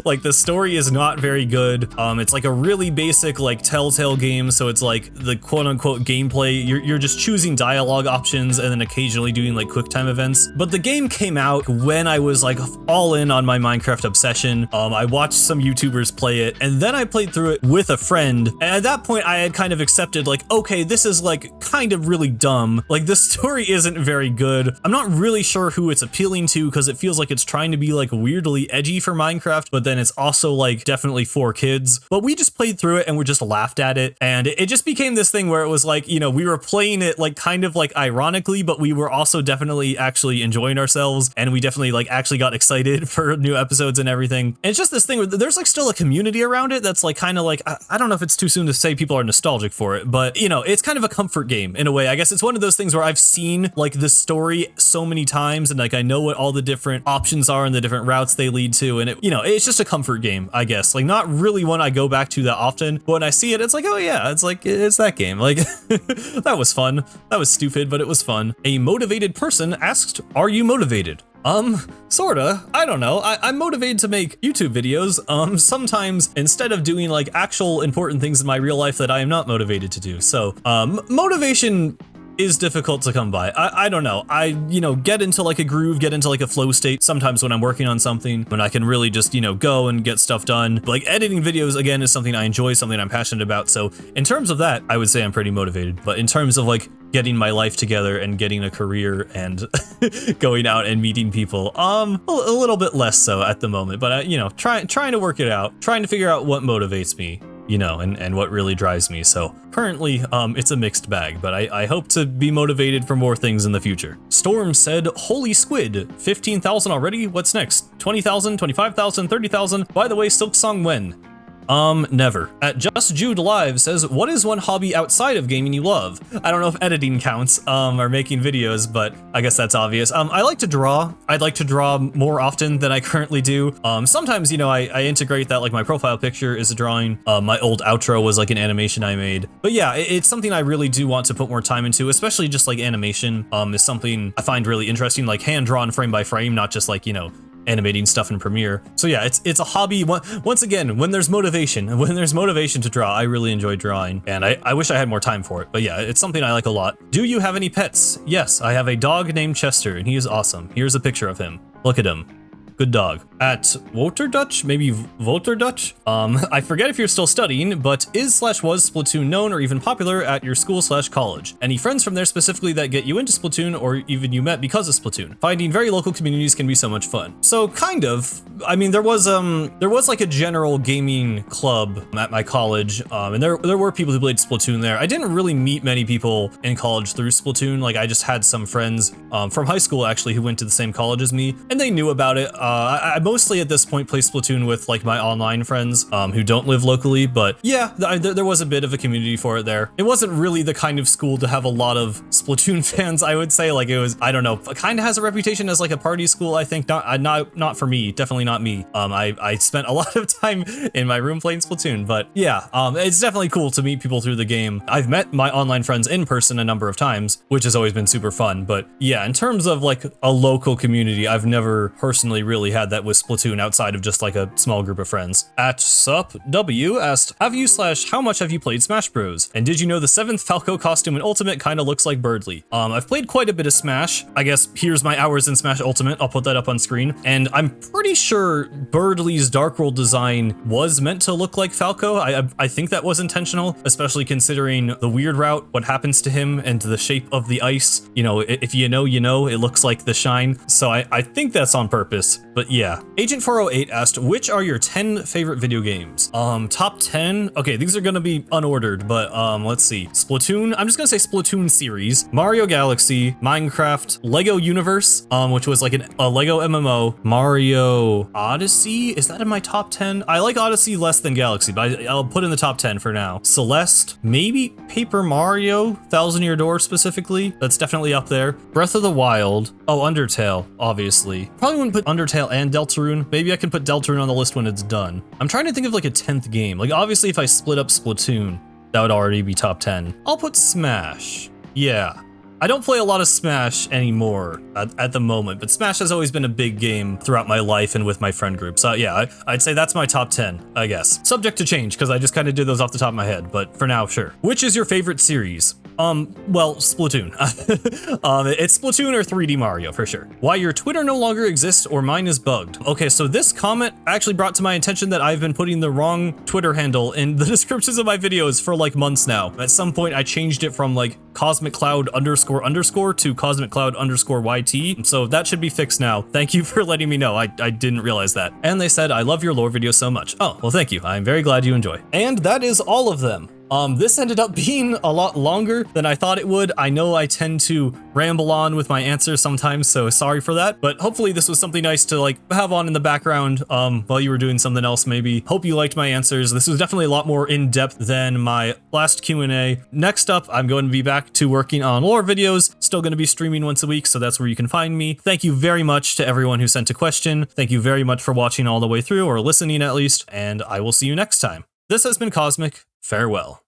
Like the story is not very good. It's like a really basic like Telltale game, so it's like the quote unquote gameplay. You're just choosing dialogue options and then occasionally doing like quick time events. But the game came out when I was like all in on my Minecraft obsession. I watched some YouTubers play it, and then I played through it with a friend. And at that point I had kind of accepted like, okay, this premise is like kind of really dumb. Like the story isn't very good. I'm not really sure who it's appealing to because it feels like it's trying to be like weirdly edgy for Minecraft, but then it's also like definitely for kids. But we just played through it and we just laughed at it. And it just became this thing where it was like, you know, we were playing it like kind of like ironically, but we were also definitely actually enjoying ourselves. And we definitely like actually got excited for new episodes and everything. And it's just this thing where there's like still a community around it that's like kind of like, I don't know if it's too soon to say people are nostalgic for it, but you know, it's kind of a comfort game in a way. I guess it's one of those things where I've seen like the story so many times and like I know what all the different options are and the different routes they lead to. And it, you know, it's just a comfort game, I guess. Like not really one I go back to that often, but when I see it, it's like, oh yeah, it's like, it's that game. Like that was fun. That was stupid, but it was fun. A motivated person asked, are you motivated? Sorta. I don't know. I'm motivated to make YouTube videos. Sometimes instead of doing like actual important things in my real life that I am not motivated to do. So, motivation is difficult to come by. I don't know. I, you know, get into like a groove, get into like a flow state sometimes when I'm working on something, when I can really just, you know, go and get stuff done. But like editing videos, again, is something I enjoy, something I'm passionate about. So in terms of that, I would say I'm pretty motivated. But in terms of like getting my life together and getting a career and going out and meeting people, a little bit less so at the moment. But, you know, trying to work it out, trying to figure out what motivates me, you know, and what really drives me. So currently, it's a mixed bag, but I hope to be motivated for more things in the future. Storm said, holy squid, 15,000 already? What's next? 20,000, 25,000, 30,000? By the way, Silksong when? Never. At Just Jude Live says, what is one hobby outside of gaming you love? I don't know if editing counts, or making videos, but I guess that's obvious. I like to draw. I'd like to draw more often than I currently do. Sometimes, you know, I integrate that, like my profile picture is a drawing. My old outro was like an animation I made. But yeah, it's something I really do want to put more time into, especially just like animation, is something I find really interesting, like hand drawn frame by frame, not just like, you know, animating stuff in Premiere. So yeah, it's a hobby. Once again, when there's motivation to draw, I really enjoy drawing, and I wish I had more time for it. But yeah, it's something I like a lot. Do you have any pets? Yes, I have a dog named Chester, and he is awesome. Here's a picture of him. Look at him. Good dog. At Woterdutch, maybe Woterdutch? I forget if you're still studying, but is/was Splatoon known or even popular at your school/college? Any friends from there specifically that get you into Splatoon or even you met because of Splatoon? Finding very local communities can be so much fun. So kind of, I mean, there was like a general gaming club at my college, and there were people who played Splatoon there. I didn't really meet many people in college through Splatoon. Like I just had some friends from high school actually who went to the same college as me, and they knew about it. I mostly at this point play Splatoon with like my online friends who don't live locally, but yeah, there was a bit of a community for it there. It wasn't really the kind of school to have a lot of Splatoon fans, I would say. Like it was, I don't know, kind of has a reputation as like a party school, I think. Not for me, definitely not me. I spent a lot of time in my room playing Splatoon, but yeah, it's definitely cool to meet people through the game. I've met my online friends in person a number of times, which has always been super fun. But yeah, in terms of like a local community, I've never personally really had that with Splatoon outside of just like a small group of friends. At Sup W asked, how much have you played Smash Bros? And did you know the 7th Falco costume in Ultimate kind of looks like Birdly? I've played quite a bit of Smash. I guess here's my hours in Smash Ultimate. I'll put that up on screen. And I'm pretty sure Birdly's Dark World design was meant to look like Falco. I think that was intentional, especially considering the weird route, what happens to him, and the shape of the ice. You know, if you know, you know, it looks like the shine. So I think that's on purpose. But yeah. Agent 408 asked, which are your 10 favorite video games? Top 10? Okay, these are gonna be unordered, but let's see. Splatoon, I'm just gonna say Splatoon series, Mario Galaxy, Minecraft, Lego Universe, which was like a Lego MMO, Mario Odyssey, is that in my top 10? I like Odyssey less than Galaxy, but I'll put in the top 10 for now. Celeste, maybe Paper Mario, Thousand Year Door specifically, that's definitely up there. Breath of the Wild, oh, Undertale, obviously. Probably wouldn't put Undertale and Deltarune. Maybe I can put Deltarune on the list when it's done. I'm trying to think of like a 10th game. Like obviously if I split up Splatoon, that would already be top 10. I'll put Smash. Yeah. I don't play a lot of Smash anymore at the moment, but Smash has always been a big game throughout my life and with my friend group. So yeah, I'd say that's my top 10, I guess. Subject to change, because I just kind of did those off the top of my head, but for now, sure. Which is your favorite series? Well, Splatoon. It's Splatoon or 3D Mario for sure. Why your Twitter no longer exists or mine is bugged. Okay, so this comment actually brought to my attention that I've been putting the wrong Twitter handle in the descriptions of my videos for like months now. At some point I changed it from like Cosmic Cloud _ to Cosmic Cloud _ YT. So that should be fixed now. Thank you for letting me know. I didn't realize that. And they said, I love your lore videos so much. Oh, well, thank you. I'm very glad you enjoy. And that is all of them. This ended up being a lot longer than I thought it would. I know I tend to ramble on with my answers sometimes, so sorry for that, but hopefully this was something nice to like have on in the background while you were doing something else maybe. Hope you liked my answers. This was definitely a lot more in-depth than my last Q&A. Next up, I'm going to be back to working on lore videos. Still going to be streaming once a week, so that's where you can find me. Thank you very much to everyone who sent a question. Thank you very much for watching all the way through, or listening at least, and I will see you next time. This has been Cosmic. Farewell.